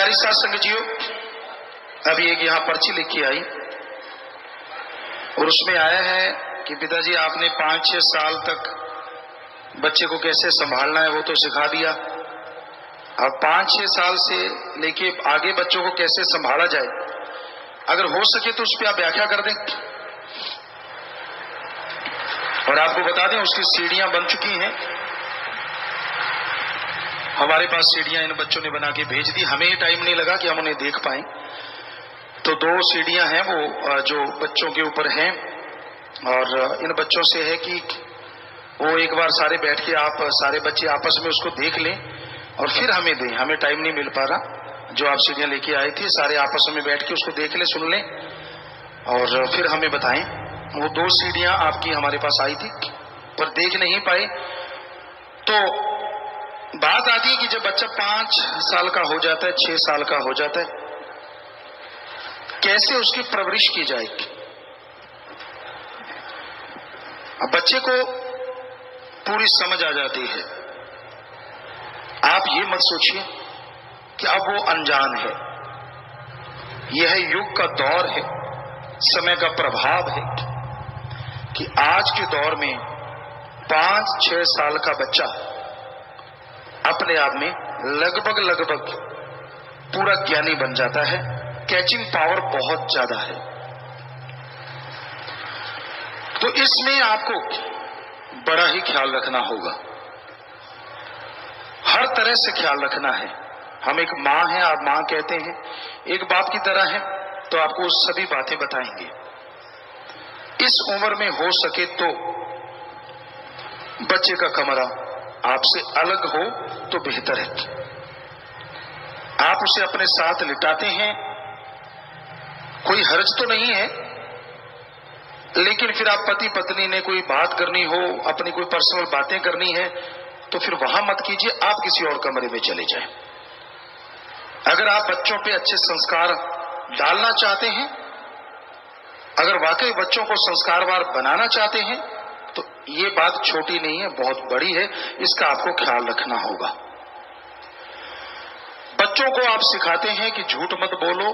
प्यारी साथ संगतियों, अभी एक यहाँ पर्ची लिख के आई और उसमें आया है कि पिताजी आपने 5-6 साल तक बच्चे को कैसे संभालना है वो तो सिखा दिया, अब 5-6 साल से लेके आगे बच्चों को कैसे संभाला जाए, अगर हो सके तो उस पर आप व्याख्या कर दें। और आपको बता दें उसकी सीढ़ियां बन चुकी हैं, हमारे पास सीढ़ियां इन बच्चों ने बना के भेज दी, हमें टाइम नहीं लगा कि हम उन्हें देख पाए। तो 2 सीढ़ियां हैं वो जो बच्चों के ऊपर हैं, और इन बच्चों से है कि वो एक बार सारे बैठ के आप सारे बच्चे आपस में उसको देख लें और फिर हमें दें, हमें टाइम नहीं मिल पा रहा। जो आप सीढ़ियां लेके आए थे सारे आपस में बैठ के उसको देख लें, सुन लें और फिर हमें बताएं। वो 2 सीढ़ियां आपकी हमारे पास आई थी पर देख नहीं पाए। तो बात आती है कि जब बच्चा 5 साल का हो जाता है, 6 साल का हो जाता है, कैसे उसकी परवरिश की जाएगी। अब बच्चे को पूरी समझ आ जाती है, आप ये मत सोचिए कि अब वो अनजान है, यह युग का दौर है, समय का प्रभाव है कि आज के दौर में 5-6 साल का बच्चा अपने आप में लगभग पूरा ज्ञानी बन जाता है, कैचिंग पावर बहुत ज्यादा है। तो इसमें आपको बड़ा ही ख्याल रखना होगा, हर तरह से ख्याल रखना है। हम एक माँ हैं, आप माँ कहते हैं, एक बाप की तरह है, तो आपको सभी बातें बताएंगे। इस उम्र में हो सके तो बच्चे का कमरा आपसे अलग हो तो बेहतर है। आप उसे अपने साथ लिटाते हैं, कोई हर्ज तो नहीं है, लेकिन फिर आप पति पत्नी ने कोई बात करनी हो, अपनी कोई पर्सनल बातें करनी है, तो फिर वहां मत कीजिए, आप किसी और कमरे में चले जाएं। अगर आप बच्चों पे अच्छे संस्कार डालना चाहते हैं, अगर वाकई बच्चों को संस्कारवान बनाना चाहते हैं, तो ये बात छोटी नहीं है, बहुत बड़ी है, इसका आपको ख्याल रखना होगा। बच्चों को आप सिखाते हैं कि झूठ मत बोलो,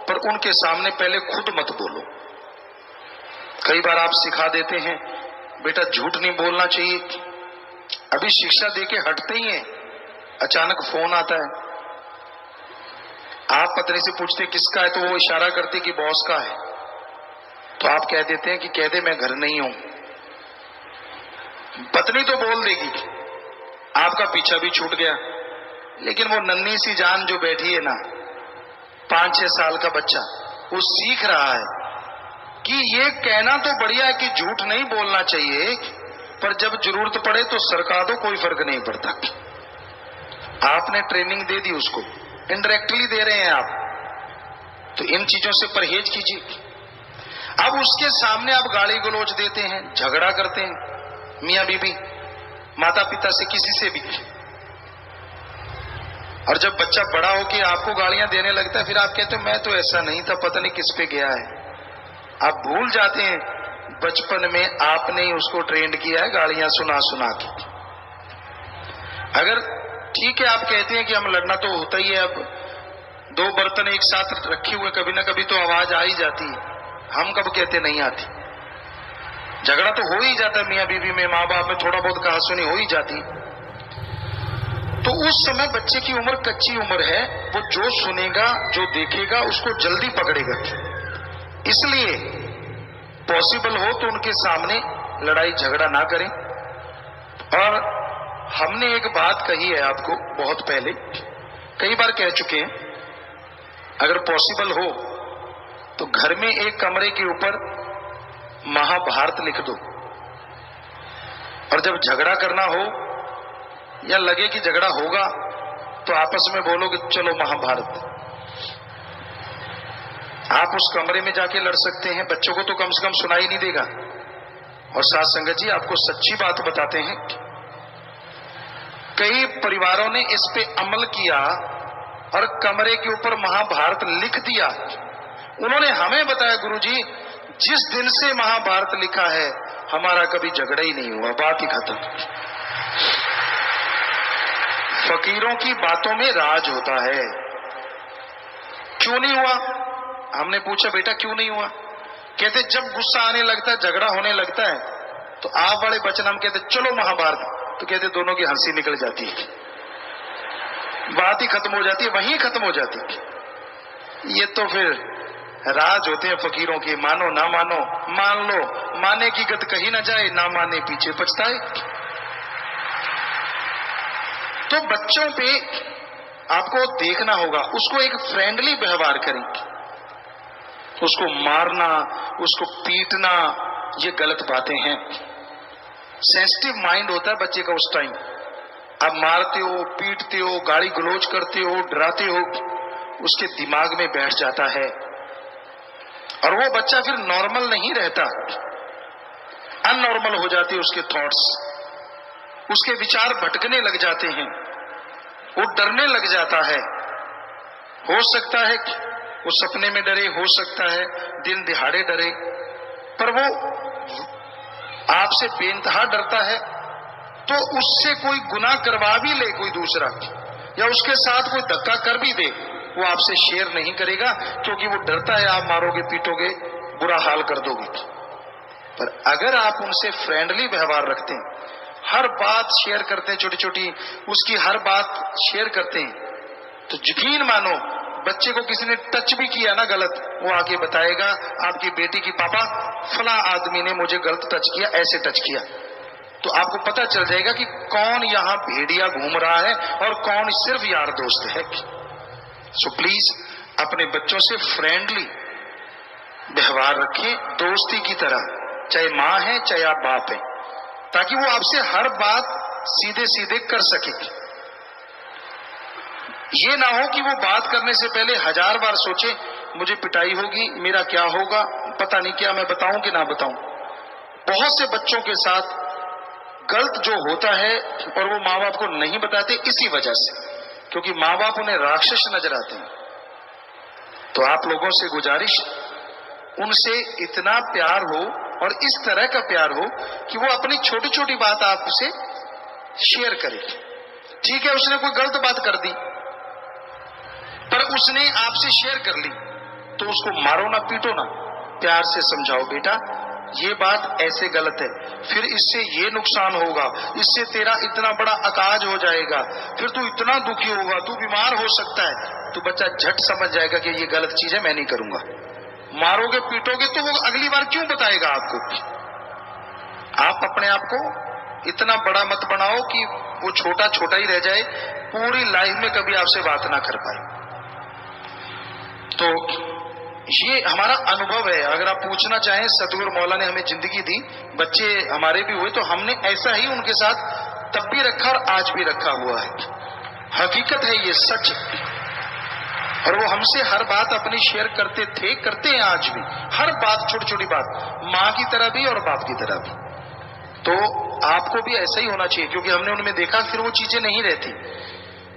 पर उनके सामने पहले खुद मत बोलो। कई बार आप सिखा देते हैं बेटा झूठ नहीं बोलना चाहिए, अभी शिक्षा देके हटते ही हैं, अचानक फोन आता है, आप पत्नी से पूछते किसका है, तो वो इशारा करती कि बॉस का है, तो आप कह देते हैं कि कह दे मैं घर नहीं हूं। पत्नी तो बोल देगी, आपका पीछा भी छूट गया, लेकिन वो नन्ही सी जान जो बैठी है ना, 5-6 साल का बच्चा, वो सीख रहा है कि ये कहना तो बढ़िया है कि झूठ नहीं बोलना चाहिए, पर जब जरूरत पड़े तो सरका दो, कोई फर्क नहीं पड़ता। आपने ट्रेनिंग दे दी उसको, इनडायरेक्टली दे रहे हैं आप, तो इन चीजों से परहेज कीजिए। अब उसके सामने आप गाली गलौज देते हैं, झगड़ा करते हैं, मियां बीबी, माता पिता से, किसी से भी, और जब बच्चा बड़ा होके आपको गालियां देने लगता है, फिर आप कहते हो मैं तो ऐसा नहीं था, पता नहीं किस पे गया है। आप भूल जाते हैं बचपन में आपने ही उसको ट्रेंड किया है गालियां सुना सुना के। अगर ठीक है आप कहते हैं कि हम लड़ना तो होता ही है, अब 2 बर्तन एक साथ रखे हुए कभी ना कभी तो आवाज आ ही जाती है, हम कब कहते नहीं आती, झगड़ा तो हो ही जाता है, मियां बीवी में, माँ बाप में थोड़ा बहुत कहासुनी हो ही जाती। तो उस समय बच्चे की उम्र कच्ची उम्र है, वो जो सुनेगा जो देखेगा उसको जल्दी पकड़ेगा, इसलिए पॉसिबल हो तो उनके सामने लड़ाई झगड़ा ना करें। और हमने एक बात कही है आपको बहुत पहले, कई बार कह चुके हैं, अगर पॉसिबल हो तो घर में एक कमरे के ऊपर महाभारत लिख दो, और जब झगड़ा करना हो या लगे कि झगड़ा होगा तो आपस में बोलोगे चलो महाभारत, आप उस कमरे में जाके लड़ सकते हैं, बच्चों को तो कम से कम सुनाई नहीं देगा। और साथ संगत जी आपको सच्ची बात बताते हैं, कई परिवारों ने इस पे अमल किया और कमरे के ऊपर महाभारत लिख दिया। उन्होंने हमें बताया गुरुजी जिस दिन से महाभारत लिखा है हमारा कभी झगड़ा ही नहीं हुआ, बात ही खत्म। फकीरों की बातों में राज होता है, क्यों नहीं हुआ? हमने पूछा बेटा क्यों नहीं हुआ? कहते जब गुस्सा आने लगता है, झगड़ा होने लगता है, तो आप बड़े बचन हम कहते चलो महाभारत, तो कहते दोनों की हंसी निकल जाती है, बात ही खत्म हो जाती है, वहीं खत्म हो जाती है। ये तो फिर राज होते हैं फकीरों के, मानो ना मानो, मान लो, माने की गत कही ना जाए, ना माने पीछे पछताए। तो बच्चों पे आपको देखना होगा, उसको एक फ्रेंडली व्यवहार करें। उसको मारना, उसको पीटना, ये गलत बातें हैं। सेंसिटिव माइंड होता है बच्चे का उस टाइम। आप मारते हो, पीटते हो, गाली गलौज करते हो, डराते हो, उसके दिमाग में बैठ जाता है और वो बच्चा फिर नॉर्मल नहीं रहता, अननॉर्मल हो जाते हैं उसके थॉट्स, उसके विचार भटकने लग जाते हैं, वो डरने लग जाता है। हो सकता है वो सपने में डरे, हो सकता है दिन दिहाड़े डरे, पर वो आपसे बेइंतहा डरता है तो उससे कोई गुनाह करवा भी ले कोई दूसरा, या उसके साथ कोई धक्का कर भी दे, वो आपसे शेयर नहीं करेगा, क्योंकि वो डरता है आप मारोगे, पीटोगे, बुरा हाल कर दोगे। पर अगर आप उनसे फ्रेंडली व्यवहार रखते हैं, हर बात शेयर करते हैं, छोटी छोटी उसकी हर बात शेयर करते हैं, तो यकीन मानो बच्चे को किसी ने टच भी किया ना गलत, वो आके बताएगा आपकी बेटी की पापा फला आदमी ने मुझे गलत टच किया, ऐसे टच किया। तो आपको पता चल जाएगा कि कौन यहां भेड़िया घूम रहा है और कौन सिर्फ यार दोस्त है। सो प्लीज अपने बच्चों से फ्रेंडली व्यवहार रखें, दोस्ती की तरह, चाहे मां है चाहे आप बाप है, ताकि वो आपसे हर बात सीधे सीधे कर सके। ये ना हो कि वो बात करने से पहले 1000 बार सोचे मुझे पिटाई होगी, मेरा क्या होगा, पता नहीं क्या, मैं बताऊं कि ना बताऊं। बहुत से बच्चों के साथ गलत जो होता है और वो माँ बाप को नहीं बताते इसी वजह से, क्योंकि माँ बाप उन्हें राक्षस नजर आते हैं। तो आप लोगों से गुजारिश, उनसे इतना प्यार हो और इस तरह का प्यार हो कि वो अपनी छोटी छोटी बात आपसे शेयर करे। ठीक है, उसने कोई गलत बात कर दी पर उसने आपसे शेयर कर ली, तो उसको मारो ना, पीटो ना, प्यार से समझाओ, बेटा ये बात ऐसे गलत है, फिर इससे ये नुकसान होगा, इससे तेरा इतना बड़ा अकाज हो जाएगा, फिर तू इतना दुखी होगा, तू बीमार हो सकता है। तो बच्चा झट समझ जाएगा कि ये गलत चीज है, मैं नहीं करूंगा। मारोगे पीटोगे तो वो अगली बार क्यों बताएगा आपको। आप अपने आप को इतना बड़ा मत बनाओ कि वो छोटा छोटा ही रह जाए, पूरी लाइफ में कभी आपसे बात ना कर पाए। तो ये हमारा अनुभव है। अगर आप पूछना चाहें, सतगुरु मौला ने हमें जिंदगी दी, बच्चे हमारे भी हुए, तो हमने ऐसा ही उनके साथ तब भी रखा और आज भी रखा हुआ है। हकीकत है, ये सच। और वो हमसे हर बात अपनी शेयर करते थे, करते हैं आज भी, हर बात, छोटी छोटी बात, माँ की तरह भी और बाप की तरह भी। तो आपको भी ऐसा ही होना चाहिए, क्योंकि हमने उनमें देखा फिर वो चीजें नहीं रहती,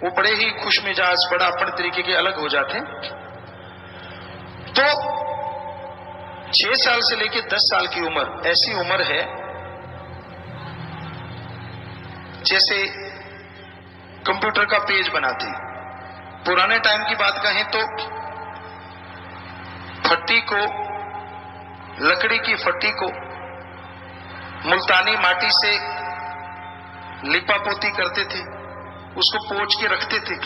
वो बड़े ही खुश मिजाज, बड़ा अपने तरीके के अलग हो जाते हैं। तो 6 साल से लेकर 10 साल की उम्र ऐसी उम्र है जैसे कंप्यूटर का पेज बनाते हैं। पुराने टाइम की बात कहें तो फट्टी को, लकड़ी की फट्टी को मुल्तानी माटी से लिपापोती करते थे, उसको पोंछ के रखते थे।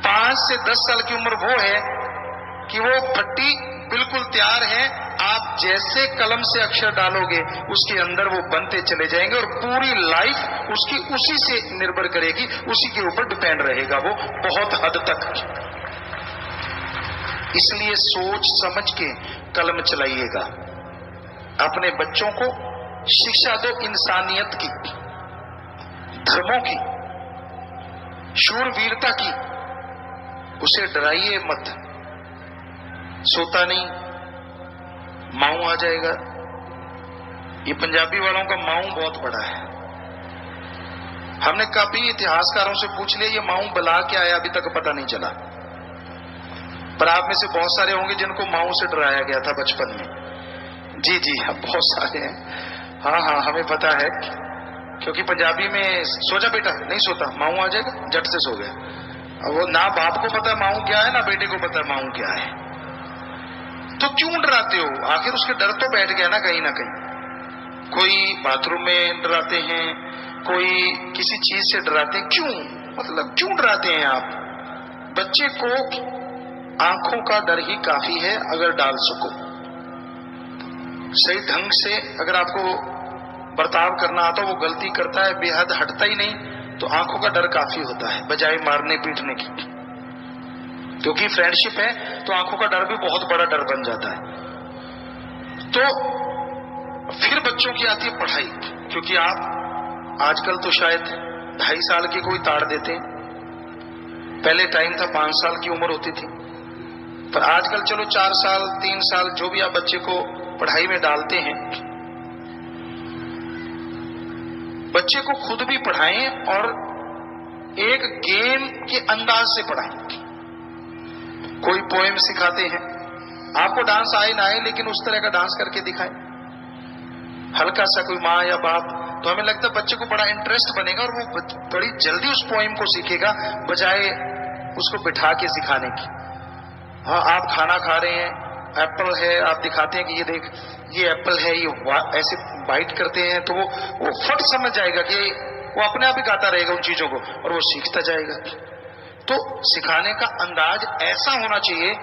5 से 10 साल की उम्र वो है कि वो फट्टी बिल्कुल तैयार है, आप जैसे कलम से अक्षर डालोगे उसके अंदर वो बनते चले जाएंगे और पूरी लाइफ उसकी उसी से निर्भर करेगी, उसी के ऊपर डिपेंड रहेगा वो बहुत हद तक। इसलिए सोच समझ के कलम चलाइएगा। अपने बच्चों को शिक्षा दो इंसानियत की, धर्मों की, शूरवीरता की। उसे डराइए मत। सोता नहीं, माऊ आ जाएगा। ये पंजाबी वालों का माऊ बहुत बड़ा है। हमने काफी इतिहासकारों से पूछ लिया, ये माऊ बला क्या है, अभी तक पता नहीं चला। पर आप में से बहुत सारे होंगे जिनको माऊ से डराया गया था बचपन में। जी जी हाँ, बहुत सारे हैं। हाँ हाँ, हमें पता है, क्योंकि पंजाबी में सो जा बेटा, नहीं सोता, माऊ आ जाएगा, झट से सो गया। अब वो ना बाप को पता है माऊ क्या है, ना बेटे को पता है माऊ क्या है, तो क्यों डराते हो? आखिर उसके डर तो बैठ गया ना कहीं। कोई बाथरूम में डराते हैं, कोई किसी चीज से डराते हैं, क्यों? मतलब क्यों डराते हैं आप? बच्चे को आंखों का डर ही काफी है। अगर डाल सको सही ढंग से, अगर आपको बर्ताव करना आता, वो गलती करता है, बेहद हटता ही नहीं, तो आंखों का डर काफी होता है बजाय मारने पीटने की। क्योंकि फ्रेंडशिप है तो आंखों का डर भी बहुत बड़ा डर बन जाता है। तो फिर बच्चों की आती है पढ़ाई, क्योंकि आप आजकल तो शायद 2.5 साल की कोई ताड़ देते हैं, पहले टाइम था 5 साल की उम्र होती थी, पर आजकल चलो 4 साल 3 साल जो भी आप बच्चे को पढ़ाई में डालते हैं, बच्चे को खुद भी पढ़ाएं और एक गेम के अंदाज से पढ़ाएं। कोई पोएम सिखाते हैं, आपको डांस आए ना आए, लेकिन उस तरह का डांस करके दिखाएं हल्का सा, कोई माँ या बाप, तो हमें लगता है बच्चे को बड़ा इंटरेस्ट बनेगा और वो बड़ी जल्दी उस पोएम को सीखेगा बजाय उसको बिठा के सिखाने की। हाँ, आप खाना खा रहे हैं, एप्पल है, आप दिखाते हैं कि ये देख ये एप्पल है, ये ऐसे बाइट करते हैं, तो वो फट समझ जाएगा कि वो अपने आप ही गाता रहेगा उन चीजों को और वो सीखता जाएगा। तो सिखाने का अंदाज ऐसा होना चाहिए,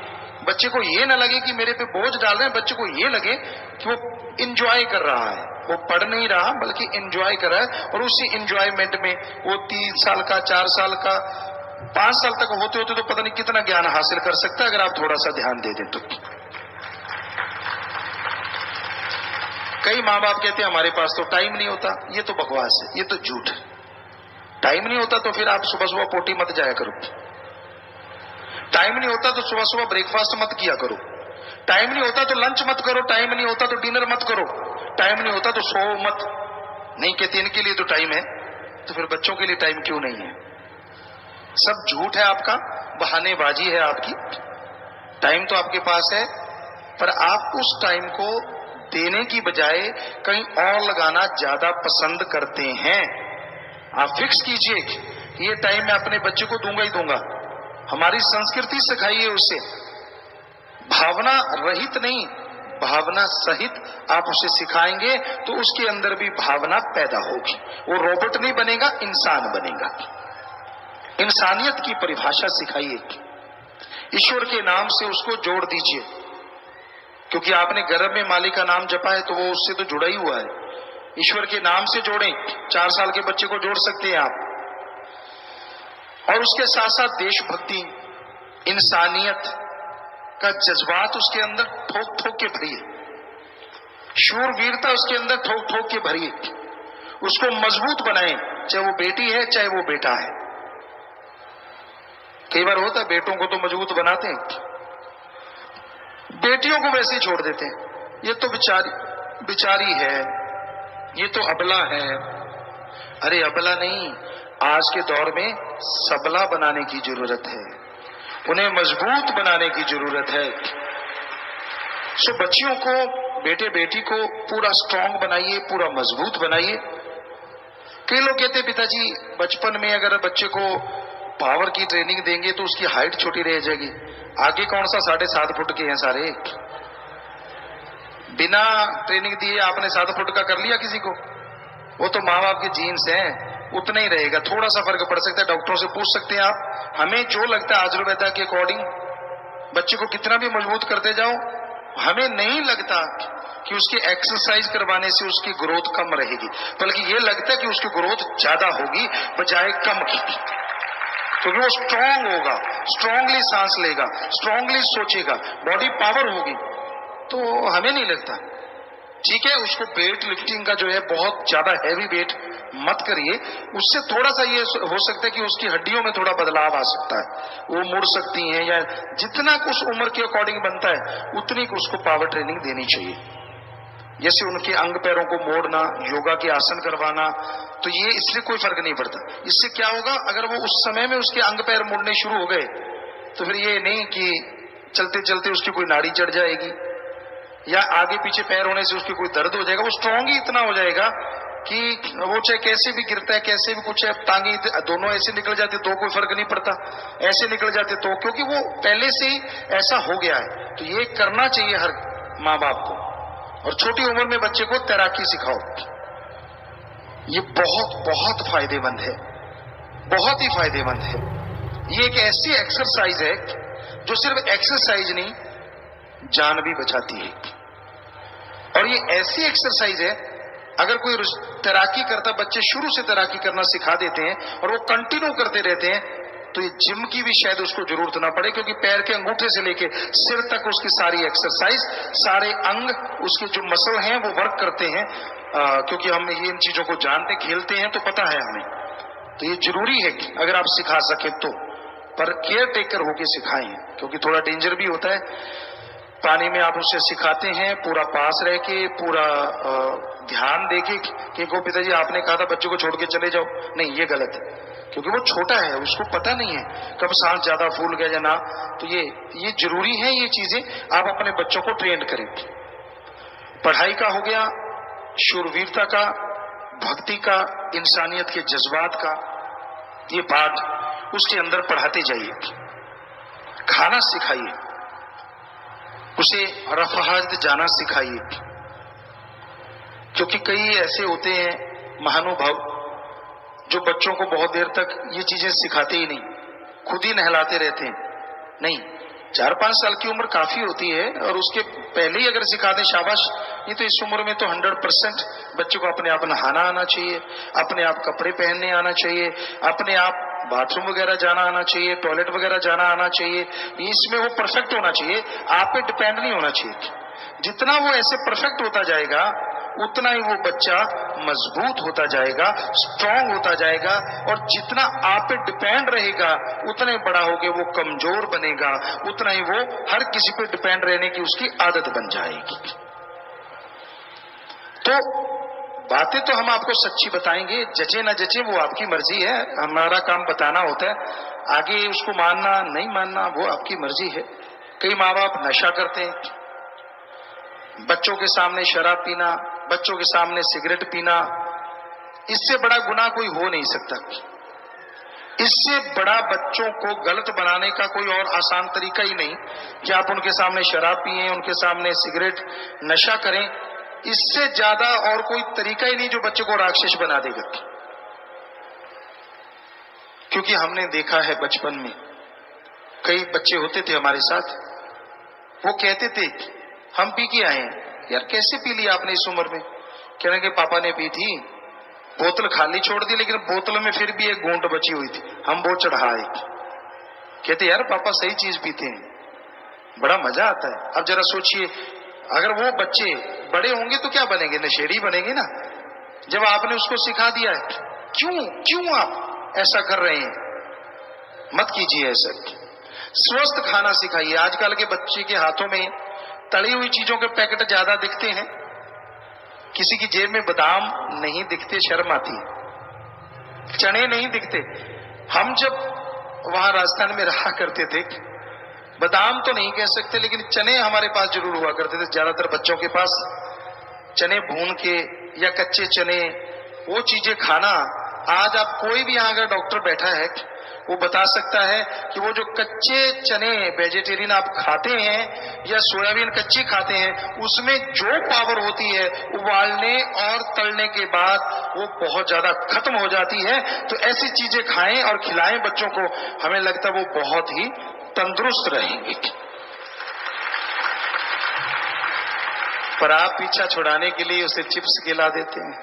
बच्चे को ये ना लगे कि मेरे पे बोझ डाल रहे हैं, बच्चे को ये लगे कि वो इंजॉय कर रहा है, वो पढ़ नहीं रहा बल्कि इंजॉय कर रहा है, और उसी इंजॉयमेंट में वो 3 साल का 4 साल का 5 साल तक होते होते तो पता नहीं कितना ज्ञान हासिल कर सकता है अगर आप थोड़ा सा ध्यान दे दें तो। कई माँ बाप कहते हैं हमारे पास तो टाइम नहीं होता, ये तो बकवास है, ये तो झूठ है। टाइम नहीं होता तो फिर आप सुबह सुबह पोटी मत जाया करो, टाइम नहीं होता तो सुबह सुबह ब्रेकफास्ट मत किया करो, टाइम नहीं होता तो लंच मत करो, टाइम नहीं होता तो डिनर मत करो, टाइम नहीं होता तो सो मत। नहीं कहते इनके लिए तो टाइम है, तो फिर बच्चों के लिए टाइम क्यों नहीं है? सब झूठ है आपका, बहानेबाजी है आपकी। टाइम तो आपके पास है, पर आप उस टाइम को देने की बजाय कहीं और लगाना ज्यादा पसंद करते हैं। आप फिक्स कीजिए कि ये टाइम मैं अपने बच्चे को दूंगा ही दूंगा। हमारी संस्कृति सिखाइए उसे, भावना रहित नहीं, भावना सहित आप उसे सिखाएंगे तो उसके अंदर भी भावना पैदा होगी। वो रोबोट नहीं बनेगा, इंसान बनेगा। इंसानियत की परिभाषा सिखाइए, ईश्वर के नाम से उसको जोड़ दीजिए, क्योंकि आपने गर्भ में मालिक का नाम जपा है तो वो उससे तो जुड़ा ही हुआ है। ईश्वर के नाम से जोड़ें, 4 साल के बच्चे को जोड़ सकते हैं आप। और उसके साथ साथ देशभक्ति, इंसानियत का जज्बात उसके अंदर ठोक ठोक के भरिए, शूरवीरता उसके अंदर ठोक ठोक के भरिए, उसको मजबूत बनाएं, चाहे वो बेटी है चाहे वो बेटा है। कई बार होता है बेटों को तो मजबूत बनाते हैं, बेटियों को वैसे ही छोड़ देते हैं, ये तो बेचारी है, ये तो अबला है। अरे अबला नहीं, आज के दौर में सबला बनाने की जरूरत है, उन्हें मजबूत बनाने की जरूरत है। सो बच्चियों को, बेटे बेटी को पूरा स्ट्रांग बनाइए, पूरा मजबूत बनाइए। कई लोग कहते हैं पिताजी बचपन में अगर बच्चे को पावर की ट्रेनिंग देंगे तो उसकी हाइट छोटी रह जाएगी। आगे कौन सा 7.5 फुट के हैं सारे, बिना ट्रेनिंग दिए आपने 7 फुट का कर लिया किसी को, वो तो माँ बाप के जीन्स हैं, उतना ही रहेगा, थोड़ा सा फर्क पड़ सकता है। डॉक्टरों से पूछ सकते हैं आप, हमें जो लगता है आयुर्वेदा के अकॉर्डिंग बच्चे को कितना भी मजबूत करते जाओ, हमें नहीं लगता कि उसकी एक्सरसाइज करवाने से उसकी ग्रोथ कम रहेगी, बल्कि ये लगता है कि उसकी ग्रोथ ज्यादा होगी बजाय कम की, क्योंकि वो स्ट्रांग होगा, स्ट्रांगली सांस लेगा, स्ट्रांगली सोचेगा, बॉडी पावर होगी। तो हमें नहीं लगता। ठीक है, उसको वेट लिफ्टिंग का जो है बहुत ज्यादा हैवी वेट मत करिए, उससे थोड़ा सा ये हो सकता है कि उसकी हड्डियों में थोड़ा बदलाव आ सकता है, वो मुड़ सकती हैं, या जितना कुछ उम्र के अकॉर्डिंग बनता है उतनी को उसको पावर ट्रेनिंग देनी चाहिए। जैसे उनके अंग पैरों को मोड़ना, योगा के आसन करवाना, तो ये इससे कोई फर्क नहीं पड़ता। इससे क्या होगा, अगर वो उस समय में उसके अंग पैर मुड़ने शुरू हो गए तो फिर ये नहीं कि चलते चलते उसकी कोई नाड़ी चढ़ जाएगी या आगे पीछे पैर होने से उसकी कोई दर्द हो जाएगा। वो स्ट्रांग ही इतना हो जाएगा कि वो चाहे कैसे भी गिरता है, कैसे भी कुछ है, टांगी दोनों ऐसे निकल जाते तो कोई फर्क नहीं पड़ता, ऐसे निकल जाते तो, क्योंकि वो पहले से ही ऐसा हो गया है। तो ये करना चाहिए हर माँ बाप को। और छोटी उम्र में बच्चे को तैराकी सिखाओ, ये बहुत बहुत फायदेमंद है, बहुत ही फायदेमंद है। ये एक ऐसी एक्सरसाइज है जो सिर्फ एक्सरसाइज नहीं, जान भी बचाती है। और ये ऐसी एक्सरसाइज है, अगर कोई तैराकी करता, बच्चे शुरू से तैराकी करना सिखा देते हैं और वो कंटिन्यू करते रहते हैं, तो ये जिम की भी शायद उसको जरूरत ना पड़े, क्योंकि पैर के अंगूठे से लेके सिर तक उसकी सारी एक्सरसाइज, सारे अंग, उसके जो मसल हैं वो वर्क करते हैं। क्योंकि हम ये इन चीजों को जानते, खेलते हैं, तो पता है हमें। तो ये जरूरी है कि अगर आप सिखा सके तो, पर केयर टेकर होके सिखाएं, क्योंकि थोड़ा डेंजर भी होता है। पानी में आप उसे सिखाते हैं पूरा पास रह के, पूरा ध्यान देके कि को पिताजी आपने कहा था बच्चों को छोड़ के चले जाओ, नहीं, ये गलत है, क्योंकि वो छोटा है, उसको पता नहीं है कब सांस ज्यादा फूल गया या ना। तो ये जरूरी है, ये चीजें आप अपने बच्चों को ट्रेन करें। पढ़ाई का हो गया, शूरवीरता का, भक्ति का, इंसानियत के जज्बात का ये पाठ उसके अंदर पढ़ाते जाइए। खाना सिखाइए, उसे रफाहत जाना सिखाइए, क्योंकि कई ऐसे होते हैं महानुभाव जो बच्चों को बहुत देर तक ये चीजें सिखाते ही नहीं, खुद ही नहलाते रहते हैं। नहीं, 4-5 साल की उम्र काफी होती है, और उसके पहले ही अगर सिखा दें, शाबाश। नहीं तो इस उम्र में तो 100% बच्चे को अपने आप नहाना आना चाहिए, अपने आप कपड़े पहनने आना चाहिए, अपने आप बाथरूम वगैरह जाना आना चाहिए, टॉयलेट वगैरह जाना आना चाहिए। इसमें वो परफेक्ट होना चाहिए, आप पे डिपेंड नहीं होना चाहिए। जितना वो ऐसे परफेक्ट होता जाएगा, उतना ही वो बच्चा मजबूत होता जाएगा, स्ट्रांग होता जाएगा, और जितना आप पे डिपेंड रहेगा, उतना ही बड़ा होके वो कमजोर बनेगा, उतना ही वो हर किसी पे डिपेंड रहने की उसकी आदत बन जाएगी। तो बातें तो हम आपको सच्ची बताएंगे, जचे न जचे वो आपकी मर्जी है, हमारा काम बताना होता है, आगे उसको मानना नहीं मानना वो आपकी मर्जी है। कई माँ बाप नशा करते हैं, बच्चों के सामने शराब पीना, बच्चों के सामने सिगरेट पीना, इससे बड़ा गुनाह कोई हो नहीं सकता। इससे बड़ा बच्चों को गलत बनाने का कोई और आसान तरीका ही नहीं कि आप उनके सामने शराब पिए, उनके सामने सिगरेट, नशा करें। इससे ज्यादा और कोई तरीका ही नहीं जो बच्चे को राक्षस बना देगा। क्योंकि हमने देखा है बचपन में कई बच्चे होते थे हमारे साथ, वो कहते थे हम पी के आए हैं। यार कैसे पी लिया आपने इस उम्र में? कहने के पापा ने पी थी, बोतल खाली छोड़ दी, लेकिन बोतल में फिर भी एक घूंट बची हुई थी, हम वो चढ़ाए। कहते यार पापा सही चीज पीते हैं, बड़ा मजा आता है। अब जरा सोचिए, अगर वो बच्चे बड़े होंगे तो क्या बनेंगे? नशेड़ी बनेंगे ना। जब आपने उसको सिखा दिया है, क्यों आप ऐसा कर रहे हैं? मत कीजिए ऐसा। स्वस्थ खाना सिखाइए। आजकल के बच्चे के हाथों में तली हुई चीजों के पैकेट ज्यादा दिखते हैं, किसी की जेब में बादाम नहीं दिखते, शर्म आती है। चने नहीं दिखते। हम जब वहां राजस्थान में रहा करते थे, बादाम तो नहीं कह सकते, लेकिन चने हमारे पास जरूर हुआ करते थे, ज्यादातर बच्चों के पास। चने भून के या कच्चे चने, वो चीजें खाना। आज आप कोई भी यहाँ अगर डॉक्टर बैठा है, वो बता सकता है कि वो जो कच्चे चने वेजिटेरियन आप खाते हैं या सोयाबीन कच्ची खाते हैं, उसमें जो पावर होती है उबालने और तलने के बाद वो बहुत ज्यादा खत्म हो जाती है। तो ऐसी चीजें खाएं और खिलाएं बच्चों को, हमें लगता है वो बहुत ही तंदुरुस्त रहेंगे। पर आप पीछा छुड़ाने के लिए उसे चिप्स खिला देते हैं,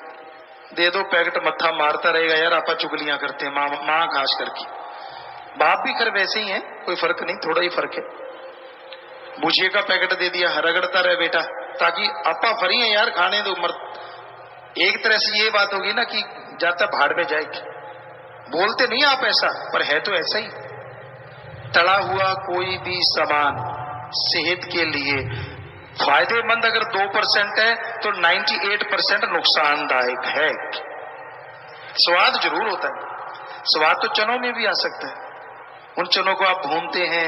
दे दो पैकेट, मत्था मारता रहेगा। यार आपा चुगलियां करते हैं, माँ खास करके। बाप भी खैर वैसे ही है, कोई फर्क नहीं, थोड़ा ही फर्क है। भुजिए का पैकेट दे दिया, रगड़ता रहे बेटा, ताकि आपा फरी है यार, खाने दो। एक तरह से ये बात होगी ना कि जाता भाड़ में जाएगी। बोलते नहीं आप ऐसा, पर है तो ऐसा ही। तला हुआ कोई भी सामान सेहत के लिए फायदेमंद अगर 2% है तो 98% नुकसानदायक है। स्वाद जरूर होता है, स्वाद तो चनों में भी आ सकता है। उन चनों को आप भूनते हैं,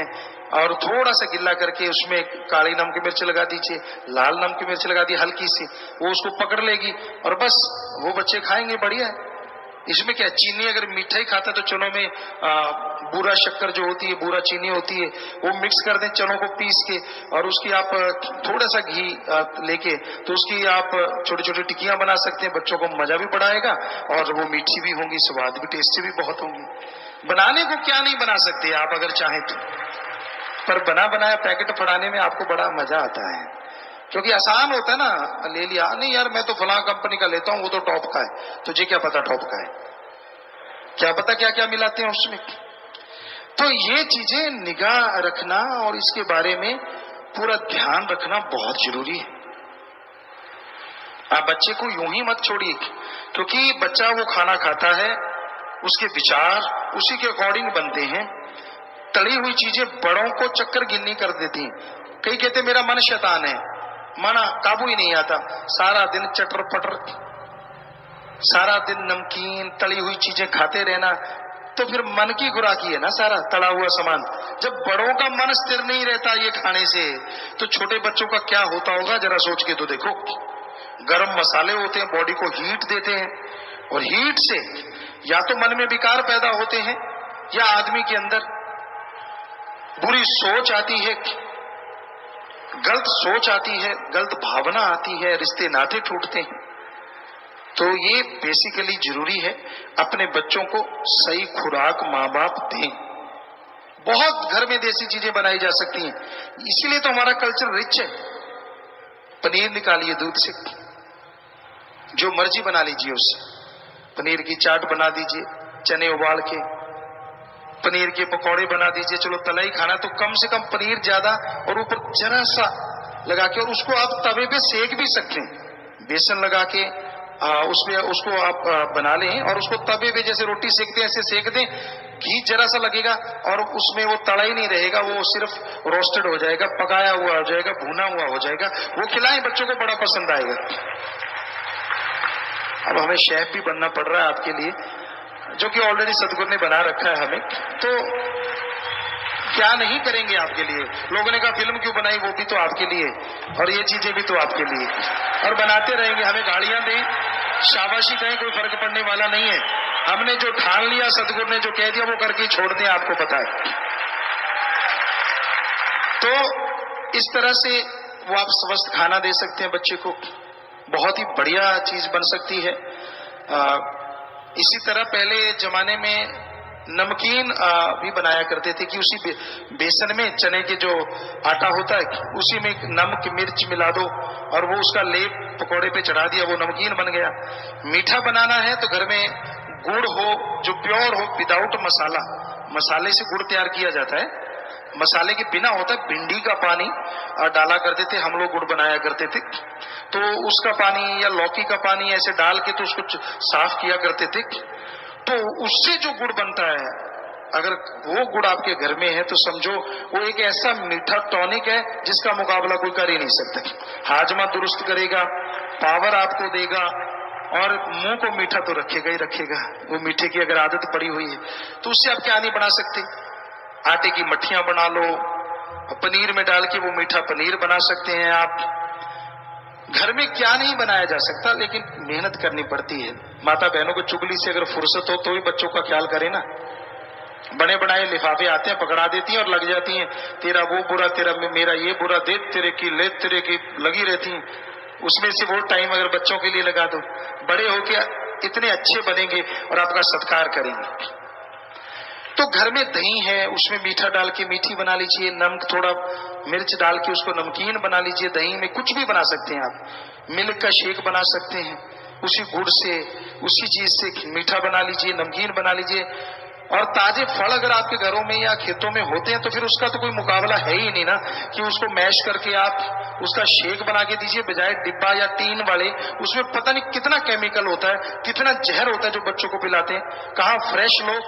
और थोड़ा सा गिल्ला करके उसमें काली नमक मिर्च लगा दीजिए, लाल नमक मिर्च लगा दी हल्की सी, वो उसको पकड़ लेगी और बस वो बच्चे खाएंगे। बढ़िया है। इसमें क्या, चीनी अगर मीठा ही खाता है तो चनों में बूरा शक्कर जो होती है, बूरा चीनी होती है, वो मिक्स कर दें चनों को पीस के, और उसकी आप थोड़ा सा घी लेके तो उसकी आप छोटी छोटी टिक्कियां बना सकते हैं। बच्चों को मजा भी बढ़ाएगा और वो मीठी भी होंगी, स्वाद भी, टेस्टी भी बहुत होंगी। बनाने को क्या नहीं बना सकते आप अगर चाहें तो, पर बना बनाया पैकेट फड़ाने में आपको बड़ा मजा आता है, क्योंकि आसान होता है ना। ले लिया, नहीं यार मैं तो फलां कंपनी का लेता हूं, वो तो टॉप का है, तुझे क्या पता टॉप का है, क्या पता क्या क्या मिलाते हैं उसमें। तो ये चीजें निगाह रखना और इसके बारे में पूरा ध्यान रखना बहुत जरूरी है। आप बच्चे को यूं ही मत छोड़िए, क्योंकि बच्चा वो खाना खाता है, उसके विचार उसी के अकॉर्डिंग बनते हैं। तली हुई चीजें बड़ों को चक्कर गिननी कर देती हैं। कई कहते मेरा मन शैतान है, माना काबू ही नहीं आता, सारा दिन चटर पटर, सारा दिन नमकीन तली हुई चीजें खाते रहना, तो फिर मन की खुराकी है ना सारा तला हुआ सामान। जब बड़ों का मन स्थिर नहीं रहता ये खाने से, तो छोटे बच्चों का क्या होता होगा जरा सोच के तो देखो। गरम मसाले होते हैं, बॉडी को हीट देते हैं, और हीट से या तो मन में विकार पैदा होते हैं, या आदमी के अंदर बुरी सोच आती है, गलत सोच आती है, गलत भावना आती है, रिश्ते नाते टूटते हैं। तो ये बेसिकली जरूरी है, अपने बच्चों को सही खुराक माँ बाप दें। बहुत घर में देसी चीजें बनाई जा सकती हैं, इसीलिए तो हमारा कल्चर रिच है। पनीर निकालिए दूध से, जो मर्जी बना लीजिए उससे, पनीर की चाट बना दीजिए, चने उबाल के पनीर के पकौड़े बना दीजिए। चलो तलाई खाना तो कम से कम पनीर ज्यादा और ऊपर जरा सा लगा के, और उसको आप तवे पे सेक भी सकते हैं, बेसन लगा के उसमें उसको आप बना लें और उसको तवे पे जैसे रोटी सेकते हैं ऐसे सेक दें। घी जरा सा लगेगा और उसमें वो तड़ा ही नहीं रहेगा, वो सिर्फ रोस्टेड हो जाएगा, पकाया हुआ हो जाएगा, भुना हुआ हो जाएगा। वो खिलाएं, बच्चों को बड़ा पसंद आएगा। अब हमें शेफ भी बनना पड़ रहा है आपके लिए, जो कि ऑलरेडी सदगुरु ने बना रखा है हमें, तो क्या नहीं करेंगे आपके लिए। लोगों ने कहा फिल्म क्यों बनाई, वो भी तो आपके लिए, और ये चीजें भी तो आपके लिए, और बनाते रहेंगे। हमें गाड़ियां दें, शाबाशी कहें, कोई फर्क पड़ने वाला नहीं है। हमने जो ठान लिया, सदगुरु ने जो कह दिया वो करके छोड़ दें, आपको पता है। तो इस तरह से वो आप स्वस्थ खाना दे सकते हैं बच्चे को, बहुत ही बढ़िया चीज बन सकती है। इसी तरह पहले जमाने में नमकीन भी बनाया करते थे कि उसी बेसन में चने के जो आटा होता है उसी में नमक मिर्च मिला दो और वो उसका लेप पकौड़े पे चढ़ा दिया, वो नमकीन बन गया। मीठा बनाना है तो घर में गुड़ हो जो प्योर हो, विदाउट मसाला, मसाले से गुड़ तैयार किया जाता है, मसाले के बिना होता है। भिंडी का पानी डाला करते थे हम लोग, गुड़ बनाया करते थे, तो उसका पानी या लौकी का पानी ऐसे डाल के तो उसको साफ किया करते थे। तो उससे जो गुड़ बनता है, अगर वो गुड़ आपके घर में है तो समझो वो एक ऐसा मीठा टॉनिक है जिसका मुकाबला कोई कर ही नहीं सकता। हाजमा दुरुस्त करेगा, पावर आपको देगा, और मुंह को मीठा तो रखेगा ही रखेगा। वो मीठे की अगर आदत पड़ी हुई है तो उससे आप क्या नहीं बना सकते। आटे की मट्ठियां बना लो, पनीर में डाल के वो मीठा पनीर बना सकते हैं आप। घर में क्या नहीं बनाया जा सकता, लेकिन मेहनत करनी पड़ती है। माता बहनों को चुगली से अगर फुर्सत हो तो ही बच्चों का ख्याल करें ना। बने बनाए लिफाफे आते हैं, पकड़ा देती हैं और लग जाती हैं, तेरा वो बुरा, तेरा मेरा ये बुरा, दे तेरे की ले तेरे की, लगी रहती हैं। उसमें से वो टाइम अगर बच्चों के लिए लगा दो, बड़े होके इतने अच्छे बनेंगे और आपका सत्कार करेंगे। तो घर में दही है, उसमें मीठा डाल के मीठी बना लीजिए, नमक थोड़ा मिर्च डाल के उसको नमकीन बना लीजिए। दही में कुछ भी बना सकते हैं आप, मिल्क का शेक बना सकते हैं, उसी गुड़ से उसी चीज से मीठा बना लीजिए, नमकीन बना लीजिए। और ताजे फल अगर आपके घरों में या खेतों में होते हैं तो फिर उसका तो कोई मुकाबला है ही नहीं ना, कि उसको मैश करके आप उसका शेक बना के दीजिए, बजाय डिब्बा या टीन वाले। उसमें पता नहीं कितना केमिकल होता है, कितना जहर होता है जो बच्चों को पिलाते हैं। कहाँ फ्रेश लो,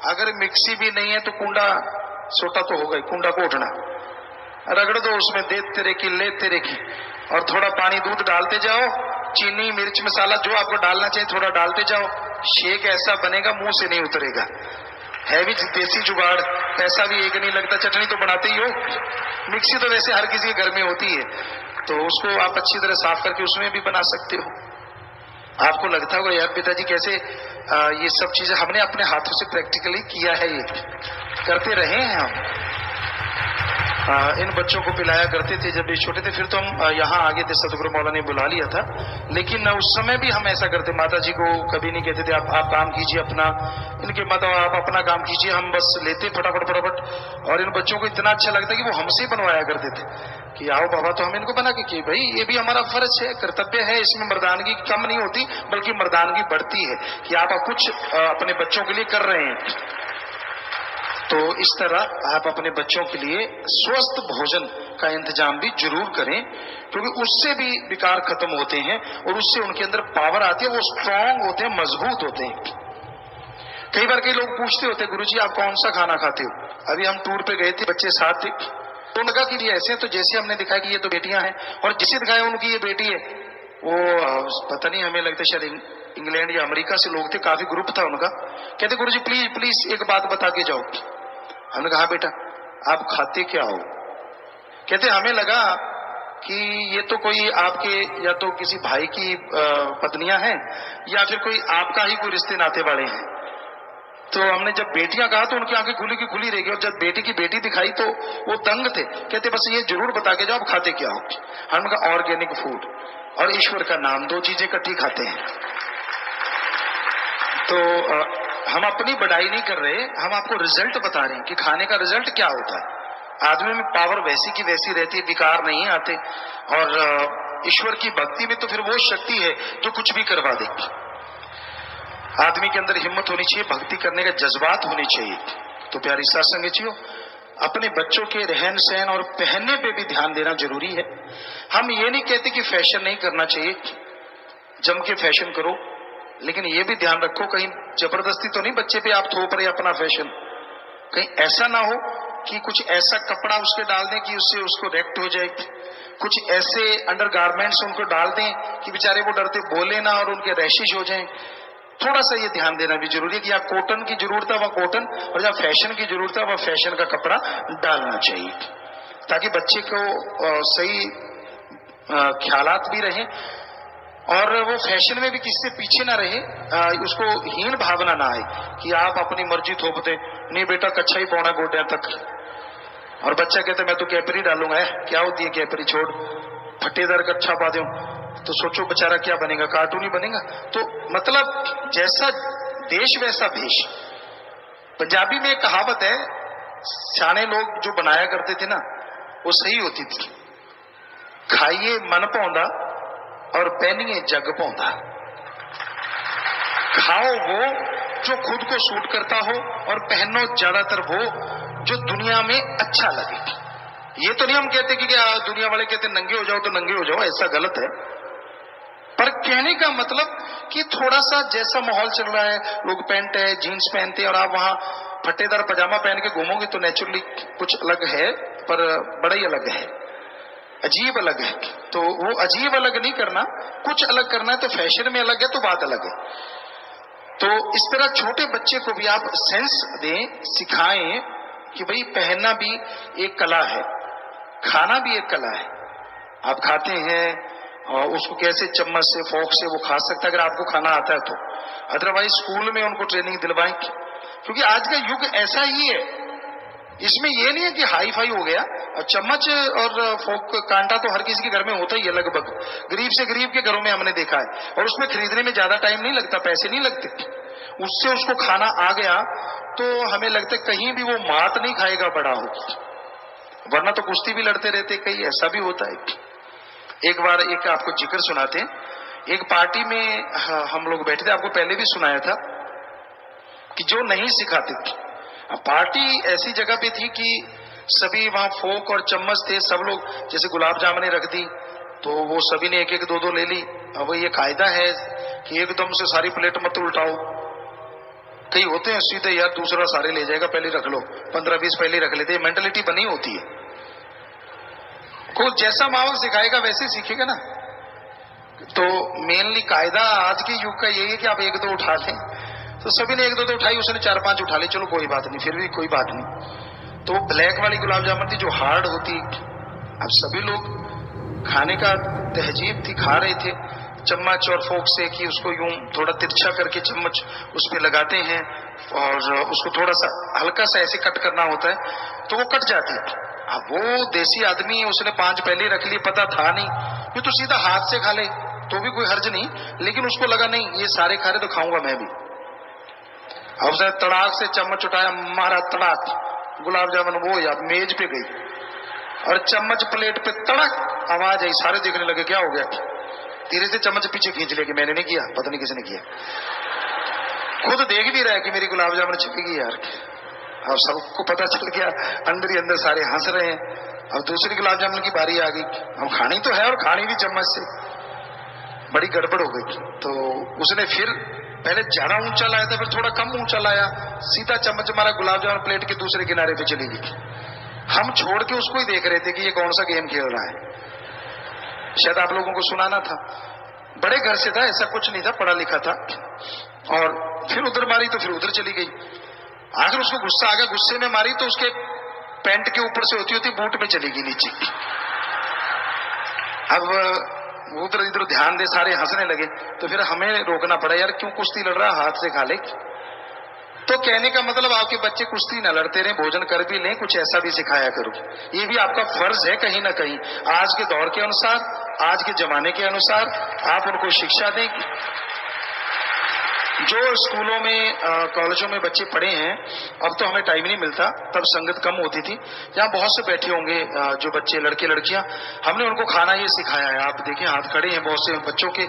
अगर मिक्सी भी नहीं है तो कुंडा, सोटा तो होगा ही, कुंडा को उठना, रगड़ दो उसमें, दे तेरे की ले तेरे की, और थोड़ा पानी दूध डालते जाओ, चीनी मिर्च मसाला जो आपको डालना चाहिए थोड़ा डालते जाओ। शेक ऐसा बनेगा मुंह से नहीं उतरेगा, है भी देसी जुगाड़। पैसा भी एक नहीं लगता, चटनी तो बनाते ही हो, मिक्सी तो वैसे हर किसी के घर में होती है, तो उसको आप अच्छी तरह साफ करके उसमें भी बना सकते हो। आपको लगता होगा यार पिताजी कैसे ये सब चीजें हमने अपने हाथों से प्रैक्टिकली किया है, ये करते रहे हैं हम। इन बच्चों को पिलाया करते थे जब ये छोटे थे, फिर तो हम यहाँ आ गए थे, सतगुरु मौला ने बुला लिया था, लेकिन उस समय भी हम ऐसा करते। माता जी को कभी नहीं कहते थे आप काम कीजिए अपना, इनके मतलब आप अपना काम कीजिए, हम बस लेते फटाफट फटाफट। और इन बच्चों को इतना अच्छा लगता कि वो हमसे बनवाया करते थे कि आओ बाबा तो हम इनको बना के, कि भाई ये भी हमारा फर्ज है, कर्तव्य है, इसमें मर्दानगी कम नहीं होती बल्कि मर्दानगी बढ़ती है कि आप कुछ अपने बच्चों के लिए कर रहे हैं। तो इस तरह आप अपने बच्चों के लिए स्वस्थ भोजन का इंतजाम भी जरूर करें, क्योंकि उससे भी विकार खत्म होते हैं और उससे उनके अंदर पावर आती है, वो स्ट्रांग होते हैं, मजबूत होते हैं। कई बार कई लोग पूछते होते गुरुजी आप कौन सा खाना खाते हो। अभी हम टूर पे गए थे, बच्चे साथ थे, तो उन्होंने कहा कि ये ऐसे, तो जैसे हमने दिखाया कि ये तो बेटियां हैं, और जिसे दिखाया उनकी ये बेटी है, वो पता नहीं, हमें लगता है शायद इंग्लैंड या अमेरिका से लोग थे, काफी ग्रुप था उनका। कहते गुरुजी प्लीज प्लीज एक बात बता के जाओ। हमने कहा बेटा आप खाते क्या हो। कहते हमें लगा कि ये तो कोई आपके या तो किसी भाई की पत्नियां हैं या फिर कोई आपका ही कोई रिश्ते नाते वाले हैं। तो हमने जब बेटियां कहा तो उनकी आंखें खुली की खुली रह गई, और जब बेटी की बेटी दिखाई तो वो दंग थे। कहते बस ये जरूर बता के जाओ आप खाते क्या हो। हमने कहा ऑर्गेनिक फूड और ईश्वर का नाम, दो चीजें इकट्ठी खाते हैं। तो हम अपनी बढ़ाई नहीं कर रहे, हम आपको रिजल्ट बता रहे हैं कि खाने का रिजल्ट क्या होता है। आदमी में पावर वैसी की वैसी रहती है, विकार नहीं आते, और ईश्वर की भक्ति में तो फिर वो शक्ति है जो कुछ भी करवा दे। आदमी के अंदर हिम्मत होनी चाहिए, भक्ति करने का जज्बात होनी चाहिए। तो प्यारी सत्संगचियों, अपने बच्चों के रहन सहन और पहनने पे भी ध्यान देना जरूरी है। हम ये नहीं कहते कि फैशन नहीं करना चाहिए, जम के फैशन करो, लेकिन ये भी ध्यान रखो कहीं जबरदस्ती तो नहीं बच्चे पे आप थोप रहे अपना फैशन। कहीं ऐसा ना हो कि कुछ ऐसा कपड़ा उसके डाल दें कि उससे उसको रेक्ट हो जाए, कुछ ऐसे अंडरगारमेंट्स उनको डाल दें कि बेचारे वो डरते बोले ना और उनके रैशेज हो जाएं। थोड़ा सा ये ध्यान देना भी जरूरी है कि यहाँ कॉटन की जरूरत है वह कॉटन, और जहाँ फैशन की जरूरत है वह फैशन का कपड़ा डालना चाहिए, ताकि बच्चे को सही ख्यालात भी रहे और वो फैशन में भी किसी से पीछे ना रहे, उसको हीन भावना ना आए कि आप अपनी मर्जी थोपते। नहीं बेटा कच्छा ही पौना गोड्या तक, और बच्चा कहते मैं तो कैपरी डालूंगा। क्या होती है कैपरी, छोड़ फटेदार कच्छा पा दूं तो सोचो बेचारा क्या बनेगा, कार्टून ही बनेगा। तो मतलब जैसा देश वैसा भेष। पंजाबी में एक कहावत है, सियाने लोग जो बनाया करते थे ना वो सही होती थी, खाइए मन पौंदा और पहनिए जग पौंदा। खाओ वो जो खुद को सूट करता हो और पहनो ज्यादातर वो जो दुनिया में अच्छा लगे। ये तो नहीं हम कहते कि दुनिया वाले कहते नंगे हो जाओ तो नंगे हो जाओ, ऐसा गलत है। पर कहने का मतलब कि थोड़ा सा जैसा माहौल चल रहा है, लोग पैंट है जीन्स पहनते हैं और आप वहां फटेदार पजामा पहन के घूमोगे तो नेचुरली कुछ अलग है, पर बड़ा ही अलग है, अजीब अलग है। तो वो अजीब अलग नहीं करना, कुछ अलग करना है। तो फैशन में अलग है तो बात अलग है। तो इस तरह छोटे बच्चे को भी आप सेंस दें, सिखाएं कि भाई पहनना भी एक कला है, खाना भी एक कला है। आप खाते हैं और उसको कैसे चम्मच से फोक से वो खा सकता है अगर आपको खाना आता है तो, अदरवाइज स्कूल में उनको ट्रेनिंग दिलवाएं, क्योंकि आज का युग ऐसा ही है। इसमें ये नहीं है कि हाई फाई हो गया। चम्मच और फोक कांटा तो हर किसी के घर में होता ही है लगभग, गरीब से गरीब के घरों में हमने देखा है, और उसमें खरीदने में ज्यादा टाइम नहीं लगता, पैसे नहीं लगते। उससे उसको खाना आ गया तो हमें लगता है कहीं भी वो मात नहीं खाएगा बड़ा हो, वरना तो कुश्ती भी लड़ते रहते, कहीं ऐसा भी होता है। एक बार एक आपको जिक्र सुनाते हैं, एक पार्टी में हम लोग बैठे थे, आपको पहले भी सुनाया था कि जो नहीं सिखाते थे। पार्टी ऐसी जगह पे थी कि सभी वहां फोक और चम्मच थे, सब लोग जैसे गुलाब जामुन रख दी तो वो सभी ने एक एक दो दो ले ली। अब ये कायदा है कि एकदम से सारी प्लेट मत उल्टाओ, कई होते हैं सीधे यार दूसरा सारे ले जाएगा, पहले रख लो, 15-20 पहले रख लेते, मेंटलिटी बनी होती है। को जैसा माहौल सिखाएगा वैसे सीखेगा ना। तो मेनली कायदा आज के युग का यही है कि आप एक दो उठा लें, तो सभी ने एक दो उठाई, उसने 4-5 उठा ली, चलो कोई बात नहीं, फिर भी कोई बात नहीं। तो ब्लैक वाली गुलाब जामुन थी जो हार्ड होती। अब सभी लोग खाने का तहजीब थी, खा रहे थे चम्मच और फोक से, कि उसको यूं थोड़ा तिरछा करके चम्मच उस पर लगाते हैं और उसको थोड़ा सा हल्का सा ऐसे कट करना होता है तो वो कट जाती है। अब वो देसी आदमी है, उसने 5 पहले रख लिए, पता था नहीं, ये तो सीधा हाथ से खा ले तो भी कोई हर्ज नहीं, लेकिन उसको लगा नहीं ये सारे खा रहे तो खाऊंगा मैं भी। अब उसने तड़ाक से चम्मच उठाया, मारा तड़ाक, गुलाब जामुन वो या मेज पे गई और चम्मच प्लेट पे तड़क, आवाज आई, सारे देखने लगे क्या हो गया। धीरे से चम्मच पीछे खींच ले कि मैंने नहीं किया, पता नहीं किसने किया। खुद देख भी रहा है कि मेरी गुलाब जामुन छिपेगी यार। अब सबको पता चल गया, अंदर ही अंदर सारे हंस रहे हैं। अब दूसरी गुलाब जामुन की बारी आ गई, अब खानी तो है और खानी भी चम्मच से, बड़ी गड़बड़ हो गई। तो उसने फिर पहले ज्यादा ऊंचा लाया था, फिर थोड़ा कम ऊंचा लाया, सीधा चम्मच हमारा गुलाब जामुन प्लेट के दूसरे किनारे पे चली गई। हम छोड़ के उसको ही देख रहे थे कि ये कौन सा गेम खेल रहा है। शायद आप लोगों को सुनाना था, बड़े घर से था, ऐसा कुछ नहीं था, पढ़ा लिखा था। और फिर उधर मारी तो फिर उधर चली गई। आखिर उसको गुस्सा आ गया, गुस्से में मारी तो उसके पैंट के ऊपर से होती होती बूट में चली गई नीचे। अब उधर इधर ध्यान दे, सारे हंसने लगे। तो फिर हमें रोकना पड़ा, यार क्यों कुश्ती लड़ रहा, हाथ से खा ले। तो कहने का मतलब आपके बच्चे कुश्ती न लड़ते रहे, भोजन कर भी लें, कुछ ऐसा भी सिखाया करो। ये भी आपका फर्ज है कहीं ना कहीं, आज के दौर के अनुसार, आज के जमाने के अनुसार आप उनको शिक्षा दें। जो स्कूलों में कॉलेजों में बच्चे पढ़े हैं, अब तो हमें टाइम नहीं मिलता, तब संगत कम होती थी, यहाँ बहुत से बैठे होंगे जो बच्चे, लड़के लड़कियां, हमने उनको खाना ये सिखाया है। आप देखें हाथ खड़े हैं बहुत से बच्चों के,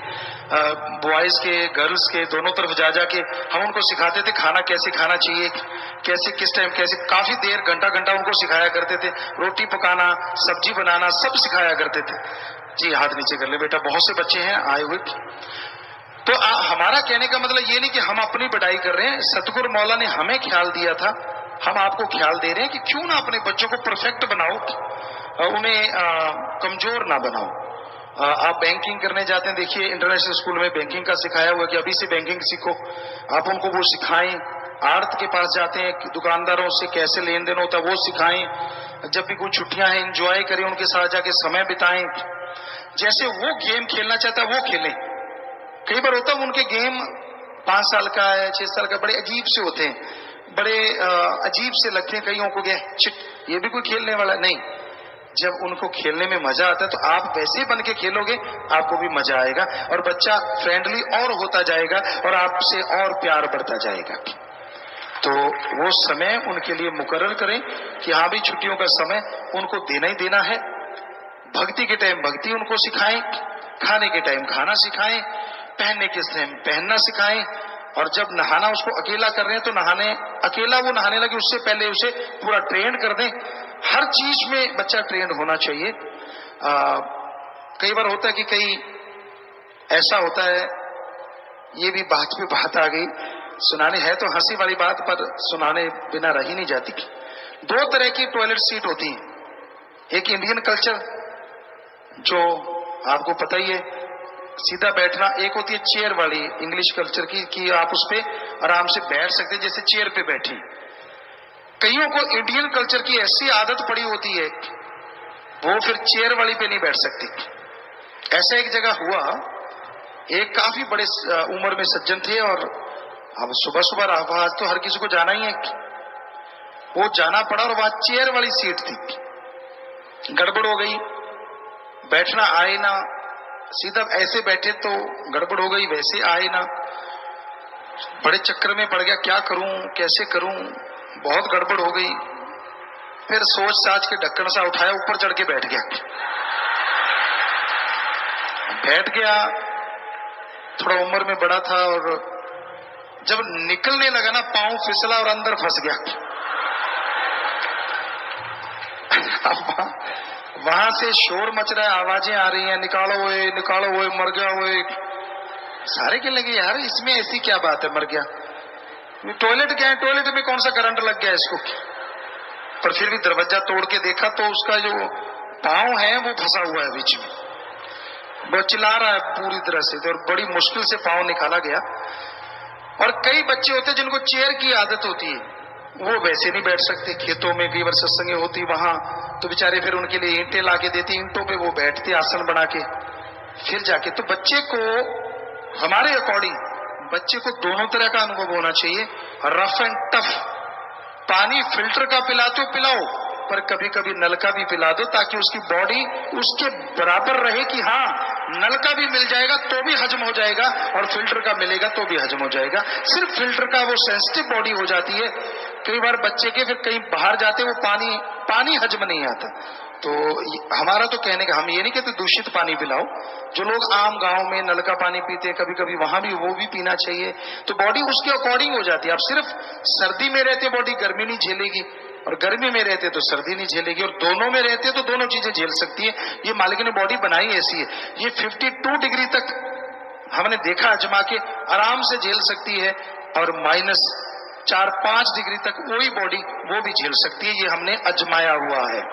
बॉयज के, गर्ल्स के, दोनों तरफ जा जाके हम उनको सिखाते थे खाना कैसे खाना चाहिए, कैसे किस टाइम कैसे, काफी देर घंटा घंटा उनको सिखाया करते थे। रोटी पकाना, सब्जी बनाना, सब सिखाया करते थे। जी हाथ नीचे कर ले बेटा, बहुत से बच्चे हैं आए हुए। तो हमारा कहने का मतलब ये नहीं कि हम अपनी बढ़ाई कर रहे हैं, सतगुरु मौला ने हमें ख्याल दिया था, हम आपको ख्याल दे रहे हैं कि क्यों ना अपने बच्चों को परफेक्ट बनाओ, उन्हें कमजोर ना बनाओ। आप बैंकिंग करने जाते हैं, देखिए इंटरनेशनल स्कूल में बैंकिंग का सिखाया हुआ कि अभी से बैंकिंग सीखो, आप उनको वो सिखाएं। आड़त के पास जाते हैं, दुकानदारों से कैसे लेन देन होता है वो सिखाएं। जब भी कोई छुट्टियां हैं एंजॉय करें, उनके साथ जाके समय बिताएं। जैसे वो गेम खेलना चाहता है वो खेलें। कई बार होता है उनके गेम 5 साल का है, 6 साल का, बड़े अजीब से होते हैं, बड़े अजीब से लगते हैं कईयों को, चिट ये भी कोई खेलने वाला नहीं। जब उनको खेलने में मजा आता है तो आप वैसे बन के खेलोगे, आपको भी मजा आएगा और बच्चा फ्रेंडली और होता जाएगा और आपसे और प्यार बढ़ता जाएगा। तो वो समय उनके लिए मुकर्रर करें कि हाँ भी छुट्टियों का समय उनको देना ही देना है। भक्ति के टाइम भक्ति उनको सिखाएं, खाने के टाइम खाना सिखाएं, पहनने के टाइम पहनना सिखाएं। और जब नहाना उसको अकेला कर रहे हैं तो नहाने, अकेला वो नहाने लगे उससे पहले उसे पूरा ट्रेन कर दें। हर चीज में बच्चा ट्रेंड होना चाहिए। कई बार होता है कि कई ऐसा होता है, ये भी बात पे बात आ गई, सुनाने है तो हंसी वाली बात, पर सुनाने बिना रही नहीं जाती। 2 तरह की टॉयलेट सीट होती है, एक इंडियन कल्चर जो आपको पता ही है, सीधा बैठना, एक होती है चेयर वाली इंग्लिश कल्चर की, कि आप उस पे आराम से बैठ सकते हैं जैसे चेयर पे बैठे। कईयों को इंडियन कल्चर की ऐसी आदत पड़ी होती है, वो फिर चेयर वाली पे नहीं बैठ सकती। ऐसा एक जगह हुआ, एक काफी बड़े उम्र में सज्जन थे और अब सुबह सुबह आज तो हर किसी को जाना ही है, वो जाना पड़ा और वहां चेयर वाली सीट थी। गड़बड़ हो गई, बैठना आए ना, सीधा ऐसे बैठे तो गड़बड़ हो गई, वैसे आए ना, बड़े चक्कर में पड़ गया, क्या करूं कैसे करूं, बहुत गड़बड़ हो गई। फिर सोच साच के ढक्कन सा उठाया, ऊपर चढ़ के बैठ गया। थोड़ा उम्र में बड़ा था और जब निकलने लगा ना, पांव फिसला और अंदर फंस गया। वहां से शोर मच रहा है, आवाजें आ रही हैं, निकालो ओए निकालो ओए, मर गया ओए। सारे कहने लगे यार इसमें ऐसी क्या बात है, मर गया, टॉयलेट क्या है, टॉयलेट में कौन सा करंट लग गया इसको। पर फिर भी दरवाजा तोड़ के देखा तो उसका जो पांव है वो फंसा हुआ है बीच में, वो चिल्ला रहा है पूरी तरह से, तो बड़ी मुश्किल से पांव निकाला गया। और कई बच्चे होते हैं जिनको चेयर की आदत होती है, वो वैसे नहीं बैठ सकते। खेतों में कई बार सत्संगें होती वहां, तो बेचारे फिर उनके लिए ईंटें लाके देती, ईंटों पे वो बैठते आसन बना के फिर जाके। तो बच्चे को हमारे अकॉर्डिंग बच्चे को दोनों तरह का अनुभव होना चाहिए, रफ एंड टफ। पानी फिल्टर का पिलाते हो पिलाओ, पर कभी कभी नल का भी पिला दो, ताकि उसकी बॉडी उसके बराबर रहे कि हाँ नल का भी मिल जाएगा तो भी हजम हो जाएगा और फिल्टर का मिलेगा तो भी हजम हो जाएगा। सिर्फ फिल्टर का वो सेंसिटिव बॉडी हो जाती है। कई बार बच्चे के फिर कहीं बाहर जाते वो पानी हजम नहीं आता। तो हमारा तो कहने का, हम ये नहीं कहते दूषित पानी पिलाओ। जो लोग आम गांव में नल का पानी पीते हैं कभी कभी, वहां भी वो भी पीना चाहिए। तो बॉडी उसके अकॉर्डिंग हो जाती है। अब सिर्फ सर्दी में रहते बॉडी गर्मी नहीं झेलेगी, और गर्मी में रहते तो सर्दी नहीं झेलेगी, और दोनों में रहते तो दोनों चीजें झेल सकती है। ये मालिक ने बॉडी बनाई ऐसी है। ये 52 डिग्री तक हमने देखा अजमा के आराम से झेल सकती है, और -4-5 डिग्री तक वही बॉडी वो भी झेल सकती है। ये हमने अजमाया हुआ है,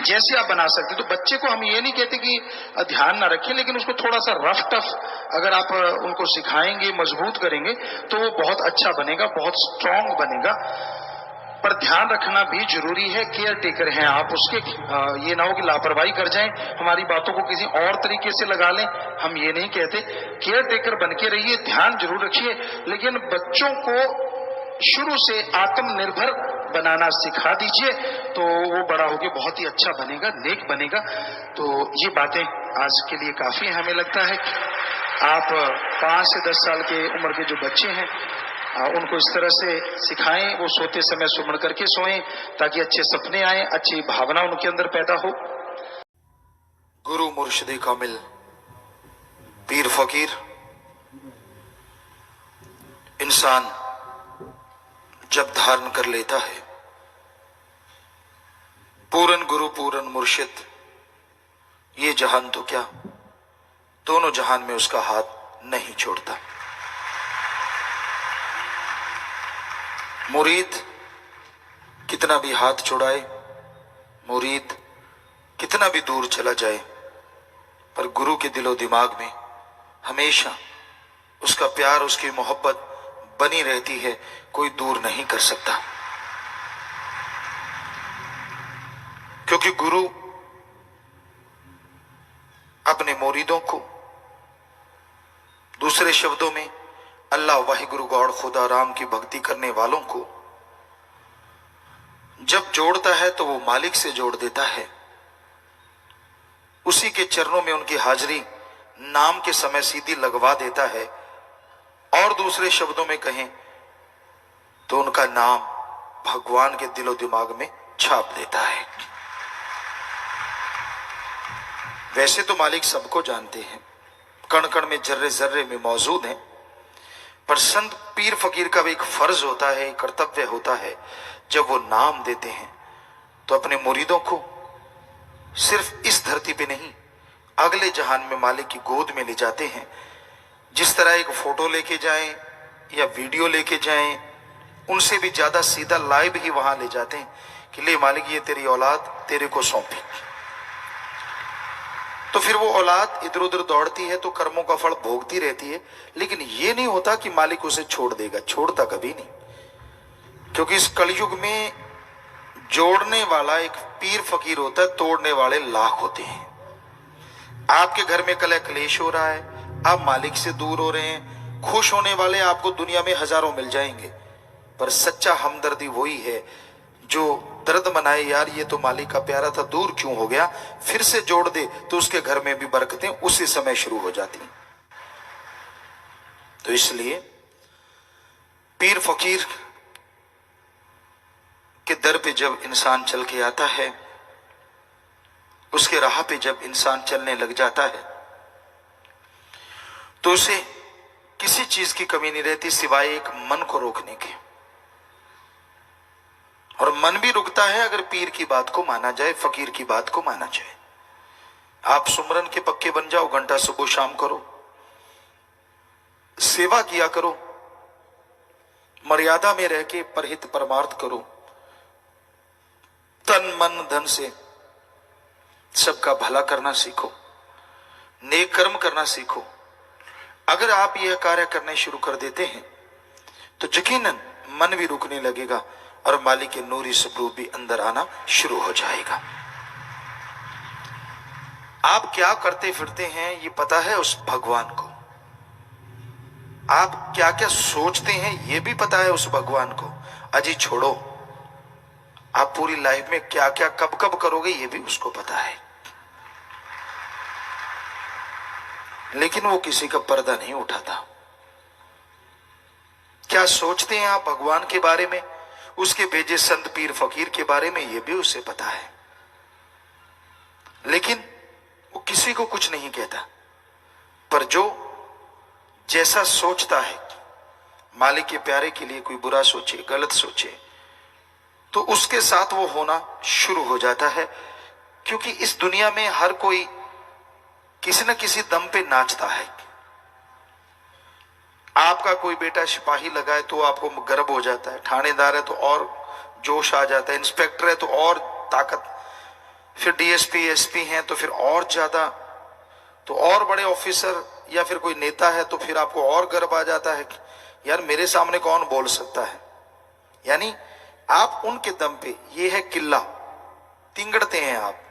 जैसे आप बना सकते। तो बच्चे को हम ये नहीं कहते कि ध्यान ना रखें, लेकिन उसको थोड़ा सा रफ टफ अगर आप उनको सिखाएंगे, मजबूत करेंगे, तो वो बहुत अच्छा बनेगा, बहुत स्ट्रांग बनेगा। पर ध्यान रखना भी जरूरी है, केयर टेकर हैं आप उसके। ये ना हो कि लापरवाही कर जाएं, हमारी बातों को किसी और तरीके से लगा लें, हम ये नहीं कहते। केयर टेकर बन के रहिए, ध्यान जरूर रखिए, लेकिन बच्चों को शुरू से आत्मनिर्भर बनाना सिखा दीजिए, तो वो बड़ा होकर बहुत ही अच्छा बनेगा, नेक बनेगा। तो ये बातें आज के लिए काफी है। हमें लगता है कि आप 5 से 10 साल के उम्र के जो बच्चे हैं उनको इस तरह से सिखाएं, वो सोते समय सुमन करके सोएं, ताकि अच्छे सपने आए, अच्छी भावना उनके अंदर पैदा हो। गुरु मुर्शिद कामिल पीर फकीर इंसान जब धारण कर लेता है, पूरन गुरु पूरन मुर्शिद, ये जहान तो क्या दोनों जहान में उसका हाथ नहीं छोड़ता। मुरीद कितना भी हाथ छुड़ाए, मुरीद कितना भी दूर चला जाए, पर गुरु के दिलो दिमाग में हमेशा उसका प्यार, उसकी मोहब्बत बनी रहती है, कोई दूर नहीं कर सकता। क्योंकि गुरु अपने मुरीदों को, दूसरे शब्दों में अल्लाह वाहिगुरु गॉड खुदा राम की भक्ति करने वालों को जब जोड़ता है तो वो मालिक से जोड़ देता है। उसी के चरणों में उनकी हाजिरी नाम के समय सीधी लगवा देता है, और दूसरे शब्दों में कहें तो उनका नाम भगवान के दिलो दिमाग में छाप देता है। वैसे तो मालिक सबको जानते हैं, कण कण में जर्रे जर्रे में मौजूद हैं, पर संत पीर फकीर का भी एक फर्ज होता है, कर्तव्य होता है, जब वो नाम देते हैं तो अपने मुरीदों को सिर्फ इस धरती पे नहीं, अगले जहान में मालिक की गोद में ले जाते हैं। जिस तरह एक फोटो लेके जाएं या वीडियो लेके जाएं, उनसे भी ज्यादा सीधा लाइव ही वहां ले जाते हैं कि ले मालिक ये तेरी औलाद तेरे को सौंपी। तो फिर वो औलाद इधर उधर दौड़ती है तो कर्मों का फल भोगती रहती है, लेकिन ये नहीं होता कि मालिक उसे छोड़ देगा, छोड़ता कभी नहीं। क्योंकि इस कलयुग में जोड़ने वाला एक पीर फकीर होता है, तोड़ने वाले लाख होते हैं। आपके घर में कलह क्लेश हो रहा है, आप मालिक से दूर हो रहे हैं, खुश होने वाले आपको दुनिया में हजारों मिल जाएंगे, पर सच्चा हमदर्दी वही है जो दर्द मनाए, यार ये तो मालिक का प्यारा था, दूर क्यों हो गया, फिर से जोड़ दे तो उसके घर में भी बरकतें उसी समय शुरू हो जाती हैं। तो इसलिए पीर फकीर के दर पे जब इंसान चल के आता है, उसके राह पे जब इंसान चलने लग जाता है, तो उसे किसी चीज की कमी नहीं रहती सिवाय एक मन को रोकने के। और मन भी रुकता है अगर पीर की बात को माना जाए, फकीर की बात को माना जाए। आप सुमरन के पक्के बन जाओ, घंटा सुबह शाम करो, सेवा किया करो, मर्यादा में रह के परहित परमार्थ करो, तन मन धन से सबका भला करना सीखो, नेक कर्म करना सीखो। अगर आप यह कार्य करने शुरू कर देते हैं तो यकीनन मन भी रुकने लगेगा और मालिक के नूरी स्वरूप भी अंदर आना शुरू हो जाएगा। आप क्या करते फिरते हैं ये पता है उस भगवान को, आप क्या क्या सोचते हैं ये भी पता है उस भगवान को। अजी छोड़ो, आप पूरी लाइफ में क्या क्या कब कब करोगे ये भी उसको पता है, लेकिन वो किसी का पर्दा नहीं उठाता। क्या सोचते हैं आप भगवान के बारे में, उसके भेजे संत पीर फकीर के बारे में ये भी उसे पता है, लेकिन वो किसी को कुछ नहीं कहता। पर जो जैसा सोचता है, मालिक के प्यारे के लिए कोई बुरा सोचे, गलत सोचे, तो उसके साथ वो होना शुरू हो जाता है। क्योंकि इस दुनिया में हर कोई किसी न किसी दम पे नाचता है। आपका कोई बेटा सिपाही लगा है तो आपको गर्व हो जाता है, थानेदार है तो और जोश आ जाता है, इंस्पेक्टर है तो और ताकत, फिर डीएसपी एसपी हैं तो फिर और ज्यादा, तो और बड़े ऑफिसर या फिर कोई नेता है तो फिर आपको और गर्व आ जाता है कि यार मेरे सामने कौन बोल सकता है। यानी आप उनके दम पे, ये है किला, तिंगड़ते हैं आप,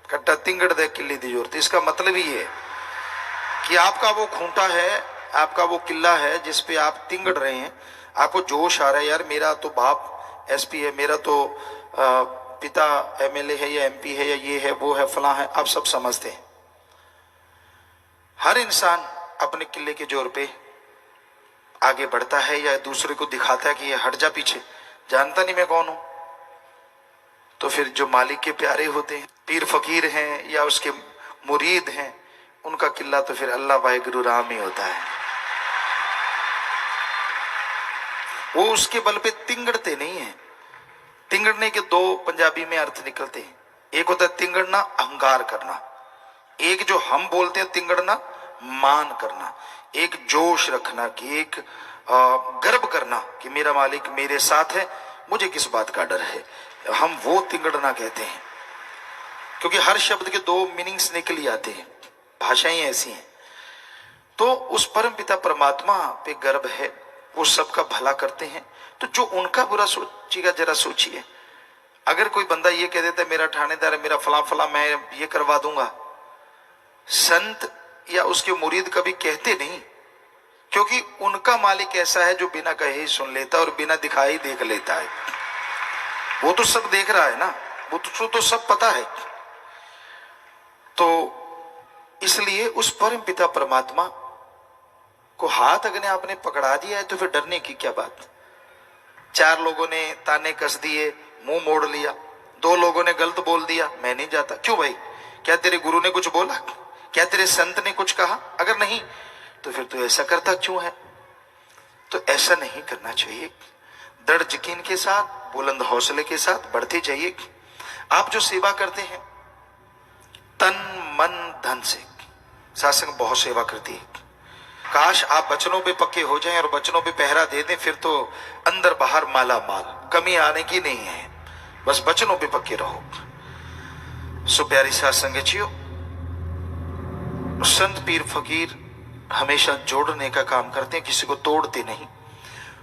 कट्टा तिंगड़ दे किले दी जोरते। इसका मतलब ही है कि आपका वो खूंटा है, आपका वो किला है जिस पे आप तिंगड़ रहे हैं, आपको जोश आ रहा है, यार मेरा तो बाप एसपी है, मेरा तो पिता एमएलए है या एमपी है या ये है वो है फलां है, आप सब समझते हैं। हर इंसान अपने किले के जोर पे आगे बढ़ता है या दूसरे को दिखाता है कि ये हट जा पीछे, जानता नहीं मैं कौन हूं। तो फिर जो मालिक के प्यारे होते हैं, पीर फकीर हैं या उसके मुरीद हैं, उनका किला तो फिर अल्लाह भाई गुरु राम ही होता है। वो उसके बल पे तिंगड़ते नहीं है। तिंगड़ने के दो पंजाबी में अर्थ निकलते हैं, एक होता है तिंगड़ना अहंकार करना, एक जो हम बोलते हैं तिंगड़ना मान करना, एक जोश रखना कि एक गर्व करना कि मेरा मालिक मेरे साथ है, मुझे किस बात का डर है, हम वो तिंगड़ना कहते हैं। क्योंकि हर शब्द के दो मीनिंग्स निकल ही आते हैं, भाषाएं ऐसी हैं। तो उस परम पिता परमात्मा पे गर्व है, वो सबका भला करते हैं। तो जो उनका बुरा सोचिएगा, जरा सोचिए, अगर कोई बंदा ये कह देता है मेरा थानेदार है, मेरा फला फला, मैं ये करवा दूंगा, संत या उसके मुरीद कभी कहते नहीं, क्योंकि उनका मालिक ऐसा है जो बिना कहे ही सुन लेता और बिना दिखाए ही देख लेता है। वो तो सब देख रहा है ना, वो तो सब पता है। तो इसलिए उस परम पिता परमात्मा को हाथ अगर आपने पकड़ा दिया है तो फिर डरने की क्या बात। चार लोगों ने ताने कस दिए, मुंह मोड़ लिया, दो लोगों ने गलत बोल दिया, मैं नहीं जाता। क्यों भाई, क्या तेरे गुरु ने कुछ बोला, क्या तेरे संत ने कुछ कहा? अगर नहीं तो फिर तू ऐसा करता क्यों है? तो ऐसा नहीं करना चाहिए। दृढ़ यकीन के साथ, बुलंद हौसले के साथ बढ़ते जाइए। आप जो सेवा करते हैं तन मन धन से, सत्संग बहुत सेवा करती है। काश आप बचनों पे पक्के हो जाएं और बचनों पे पहरा दे दें, फिर तो अंदर बाहर माला माल, कमी आने की नहीं है। बस बचनों पे पक्के रहो। सो प्यारी सत्संगचियों, संत पीर फकीर हमेशा जोड़ने का काम करते हैं, किसी को तोड़ते नहीं।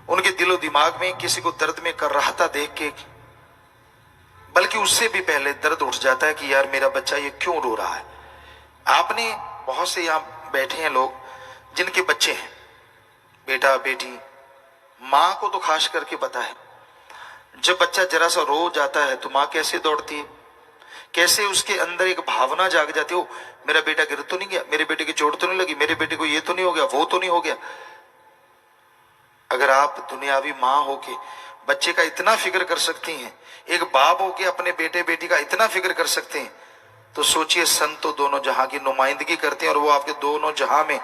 उनके दिलो दिमाग में किसी को दर्द में कर रहा था देख के, बल्कि उससे भी पहले दर्द उठ जाता है कि यार मेरा बच्चा ये क्यों रो रहा है। आपने बहुत से यहाँ बैठे हैं लोग जिनके बच्चे हैं, बेटा बेटी, माँ को तो खास करके पता है, जब बच्चा जरा सा रो जाता है तो माँ कैसे दौड़ती है, कैसे उसके अंदर एक भावना जाग जाती है, मेरा बेटा गिर तो नहीं गया, मेरे बेटे की चोट तो नहीं लगी, मेरे बेटे को ये तो नहीं हो गया, वो तो नहीं हो गया। अगर आप दुनियावी माँ होके बच्चे का इतना फिक्र कर सकती हैं, एक बाप होके अपने बेटे बेटी का इतना फिक्र कर सकते हैं, तो सोचिए संत तो दोनों जहां की नुमाइंदगी करते हैं और वो आपके दोनों जहां में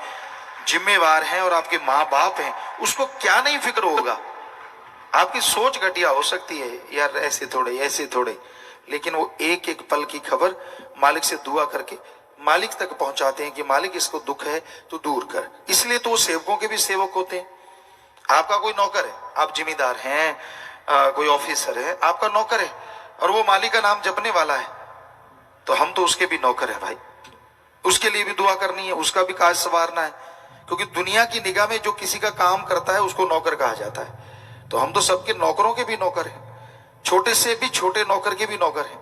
जिम्मेवार हैं और आपके माँ बाप हैं, उसको क्या नहीं फिक्र होगा। आपकी सोच घटिया हो सकती है, यार ऐसे थोड़े ऐसे थोड़े, लेकिन वो एक एक पल की खबर मालिक से दुआ करके मालिक तक पहुंचाते हैं कि मालिक इसको दुख है तो दूर कर। इसलिए तो वो सेवकों के भी सेवक होते हैं। आपका कोई नौकर है, आप जिम्मेदार हैं, कोई ऑफिसर है, आपका नौकर है और वो मालिक का नाम जपने वाला है, तो हम तो उसके भी नौकर है भाई, उसके लिए भी दुआ करनी है, उसका भी काज संवारना है। क्योंकि दुनिया की निगाह में जो किसी का काम करता है उसको नौकर कहा जाता है, तो हम तो सबके नौकरों के भी नौकर हैं, छोटे से भी छोटे नौकर के भी नौकर हैं,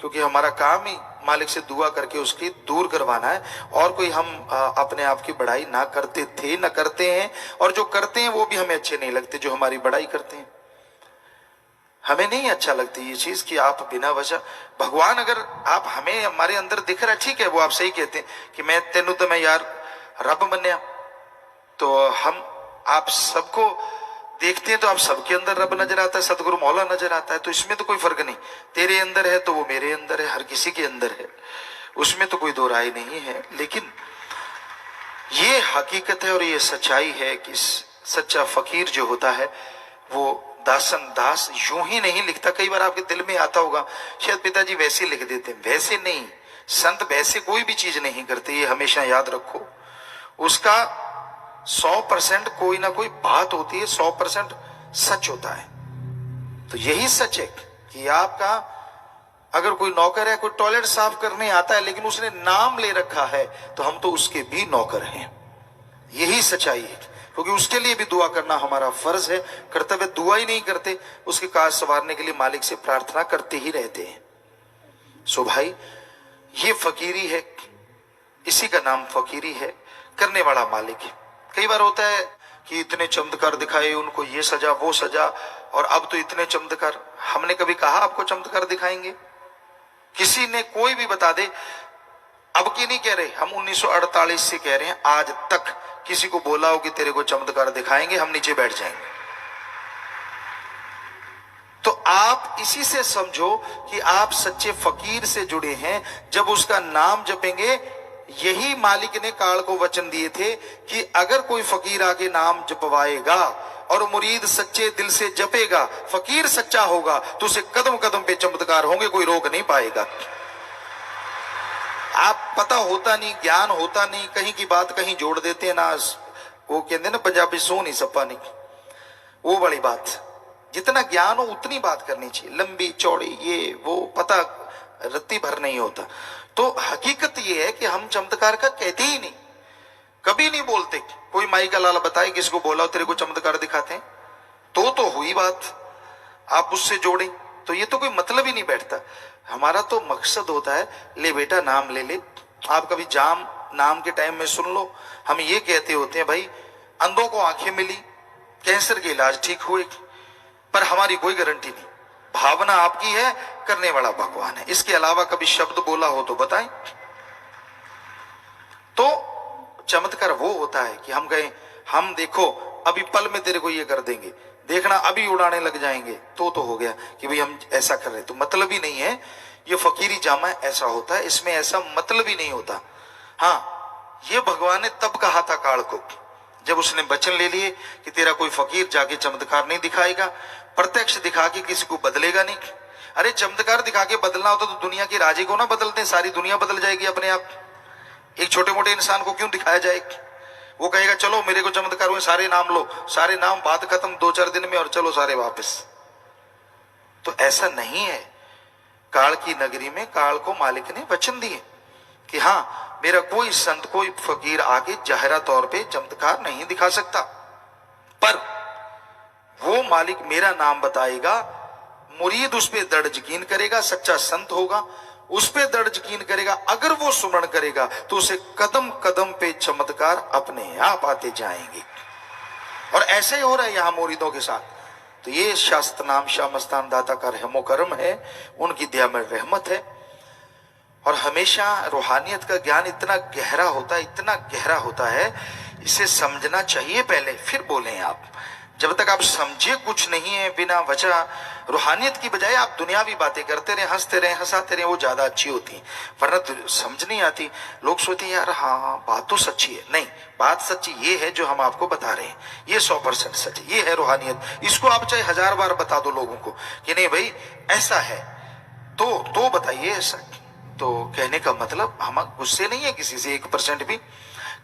क्योंकि हमारा काम ही मालिक से दुआ करके उसकी दूर करवाना है। और कोई हम अपने आप की बड़ाई ना करते थे, ना करते हैं, और जो करते हैं वो भी हमें अच्छे नहीं लगते, जो हमारी बड़ाई करते हैं। हमें नहीं अच्छा लगती ये चीज कि आप बिना वजह, भगवान अगर आप हमें हमारे अंदर दिख रहा है, ठीक है, वो आप सही कहते हैं कि मैं तेनू तो मैं यार रब मन्या, तो हम आप सबको देखते हैं तो आप सबके अंदर रब नजर आता है, सतगुरु मौला नजर आता है, तो इसमें तो कोई फर्क नहीं, तेरे अंदर है तो वो मेरे अंदर है, हर किसी के अंदर है, उसमें तो कोई दो राय नहीं है। लेकिन ये हकीकत है और ये सच्चाई है कि सच्चा फकीर जो होता है वो दासन दास यूं ही नहीं लिखता। कई बार आपके दिल में आता होगा शायद पिताजी वैसे लिख देते, वैसे नहीं, संत वैसे कोई भी चीज नहीं करते, ये हमेशा याद रखो। उसका 100% कोई ना कोई बात होती है, 100% सच होता है। तो यही सच है कि आपका अगर कोई नौकर है, कोई टॉयलेट साफ करने आता है लेकिन उसने नाम ले रखा है, तो हम तो उसके भी नौकर हैं। यही सच्चाई है, क्योंकि उसके लिए भी दुआ करना हमारा फर्ज है, कर्तव्य। दुआ ही नहीं करते, उसके काज संवारने के लिए मालिक से प्रार्थना करते ही रहते हैं। सो भाई, ये फकीरी है, इसी का नाम फकीरी है, करने वाला मालिक है। कई बार होता है कि इतने चमत्कार दिखाए, उनको ये सजा वो सजा, और अब तो इतने चमत्कार। हमने कभी कहा आपको चमत्कार दिखाएंगे? किसी ने कोई भी बता दे, अब की नहीं कह रहे, हम 1948 से कह रहे हैं, आज तक किसी को बोला हो कि तेरे को चमत्कार दिखाएंगे, हम नीचे बैठ जाएंगे। तो आप इसी से समझो कि आप सच्चे फकीर से जुड़े हैं। जब उसका नाम जपेंगे, यही मालिक ने काल को वचन दिए थे कि अगर कोई फकीर आके नाम जपवाएगा और मुरीद सच्चे दिल से जपेगा, फकीर सच्चा होगा, तो उसे कदम कदम पे चमत्कार होंगे, कोई रोक नहीं पाएगा। आप पता होता नहीं, ज्ञान होता नहीं, कहीं की बात कहीं जोड़ देते हैं ना, वो कहते हैं ना पंजाबी सो नहीं सपा नहीं, वो बड़ी बात। जितना ज्ञान हो उतनी बात करनी चाहिए, लंबी चौड़ी ये वो पता रत्ती भर नहीं होता। तो हकीकत ये है कि हम चमत्कार का कहते ही नहीं, कभी नहीं बोलते। कोई माई का लाला बताए किसको बोला तेरे को चमत्कार दिखाते हैं, तो हुई बात, आप उससे जोड़े, तो ये तो कोई मतलब ही नहीं बैठता। हमारा तो मकसद होता है, ले बेटा नाम ले ले। आप कभी जाम नाम के टाइम में सुन लो, हम ये कहते होते हैं भाई अंधों को आंखें मिली, कैंसर के इलाज ठीक हुए, पर हमारी कोई गारंटी नहीं। भावना आपकी है, करने वाला भगवान है। इसके अलावा कभी शब्द बोला हो तो बताएं। तो चमत्कार वो होता है कि हम गए, हम देखो अभी पल में तेरे को ये कर देंगे, देखना अभी उड़ाने लग जाएंगे, तो हो गया कि भाई हम ऐसा कर रहे। तो मतलब ही नहीं है, ये फकीरी जामा ऐसा होता है, इसमें ऐसा मतलब ही नहीं होता। हाँ, ये भगवान ने तब कहा था काल को, जब उसने वचन ले लिए कि तेरा कोई फकीर जाके चमत्कार नहीं दिखाएगा, प्रत्यक्ष दिखा के किसी को बदलेगा नहीं। अरे चमत्कार दिखा के बदलना होता तो दुनिया के राजे को ना बदलते, सारी दुनिया बदल जाएगी अपने आप। एक छोटे मोटे इंसान को क्यों दिखाया जाए? वो कहेगा चलो मेरे को चमत्कार हुए, सारे नाम लो, सारे नाम, बात खत्म 2-4 दिन में, और चलो सारे वापस। तो ऐसा नहीं है। काल की नगरी में काल को मालिक ने वचन दिए कि हाँ, मेरा कोई संत कोई फकीर आके जाहिरा तौर पे चमत्कार नहीं दिखा सकता, पर वो मालिक मेरा नाम बताएगा, मुरीद उस पर दृढ़ यकीन करेगा, सच्चा संत होगा, उस पे दृढ़ यकीन करेगा, अगर वो सुमरण करेगा तो उसे कदम कदम पे चमत्कार अपने आप आते जाएंगे। और ऐसे ही हो रहा है यहाँ मुरीदों के साथ। तो ये शास्त्र नाम शाह मस्तान दाता का रहमो करम है, उनकी दया में रहमत है। और हमेशा रूहानियत का ज्ञान इतना गहरा होता है, इतना गहरा होता है, इसे समझना चाहिए पहले, फिर बोलें आप। जब तक आप समझे कुछ नहीं है, बिना वजह रूहानियत की बजाय आप दुनियावी बातें करते रहे, हंसते रहे, हंसाते रहे, वो ज्यादा अच्छी होती है। वरना तो समझ नहीं आती। लोग सोचते हैं यार हाँ बात तो सच्ची है, नहीं, बात सच्ची ये है जो हम आपको बता रहे हैं, ये 100% सच है, ये है रूहानियत। इसको आप चाहे 1000 बार बता दो लोगों को कि नहीं भाई ऐसा है, तो बताइए ऐसा। तो कहने का मतलब हम गुस्से नहीं है किसी से, 1% भी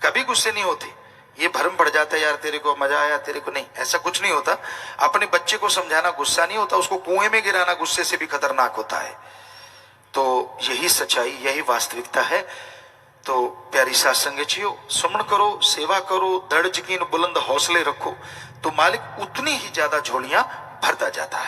कभी गुस्से नहीं होते। ये भ्रम पड़ जाता है यार तेरे को मजा आया, तेरे को नहीं, ऐसा कुछ नहीं होता। अपने बच्चे को समझाना गुस्सा नहीं होता, उसको कुएं में गिराना गुस्से से भी खतरनाक होता है। तो यही सच्चाई, यही वास्तविकता है। तो प्यारी सात संगतियों, सुमन करो, सेवा करो, दृढ़ यकीन बुलंद हौसले रखो, तो मालिक उतनी ही ज्यादा झोलियां भरता जाता है।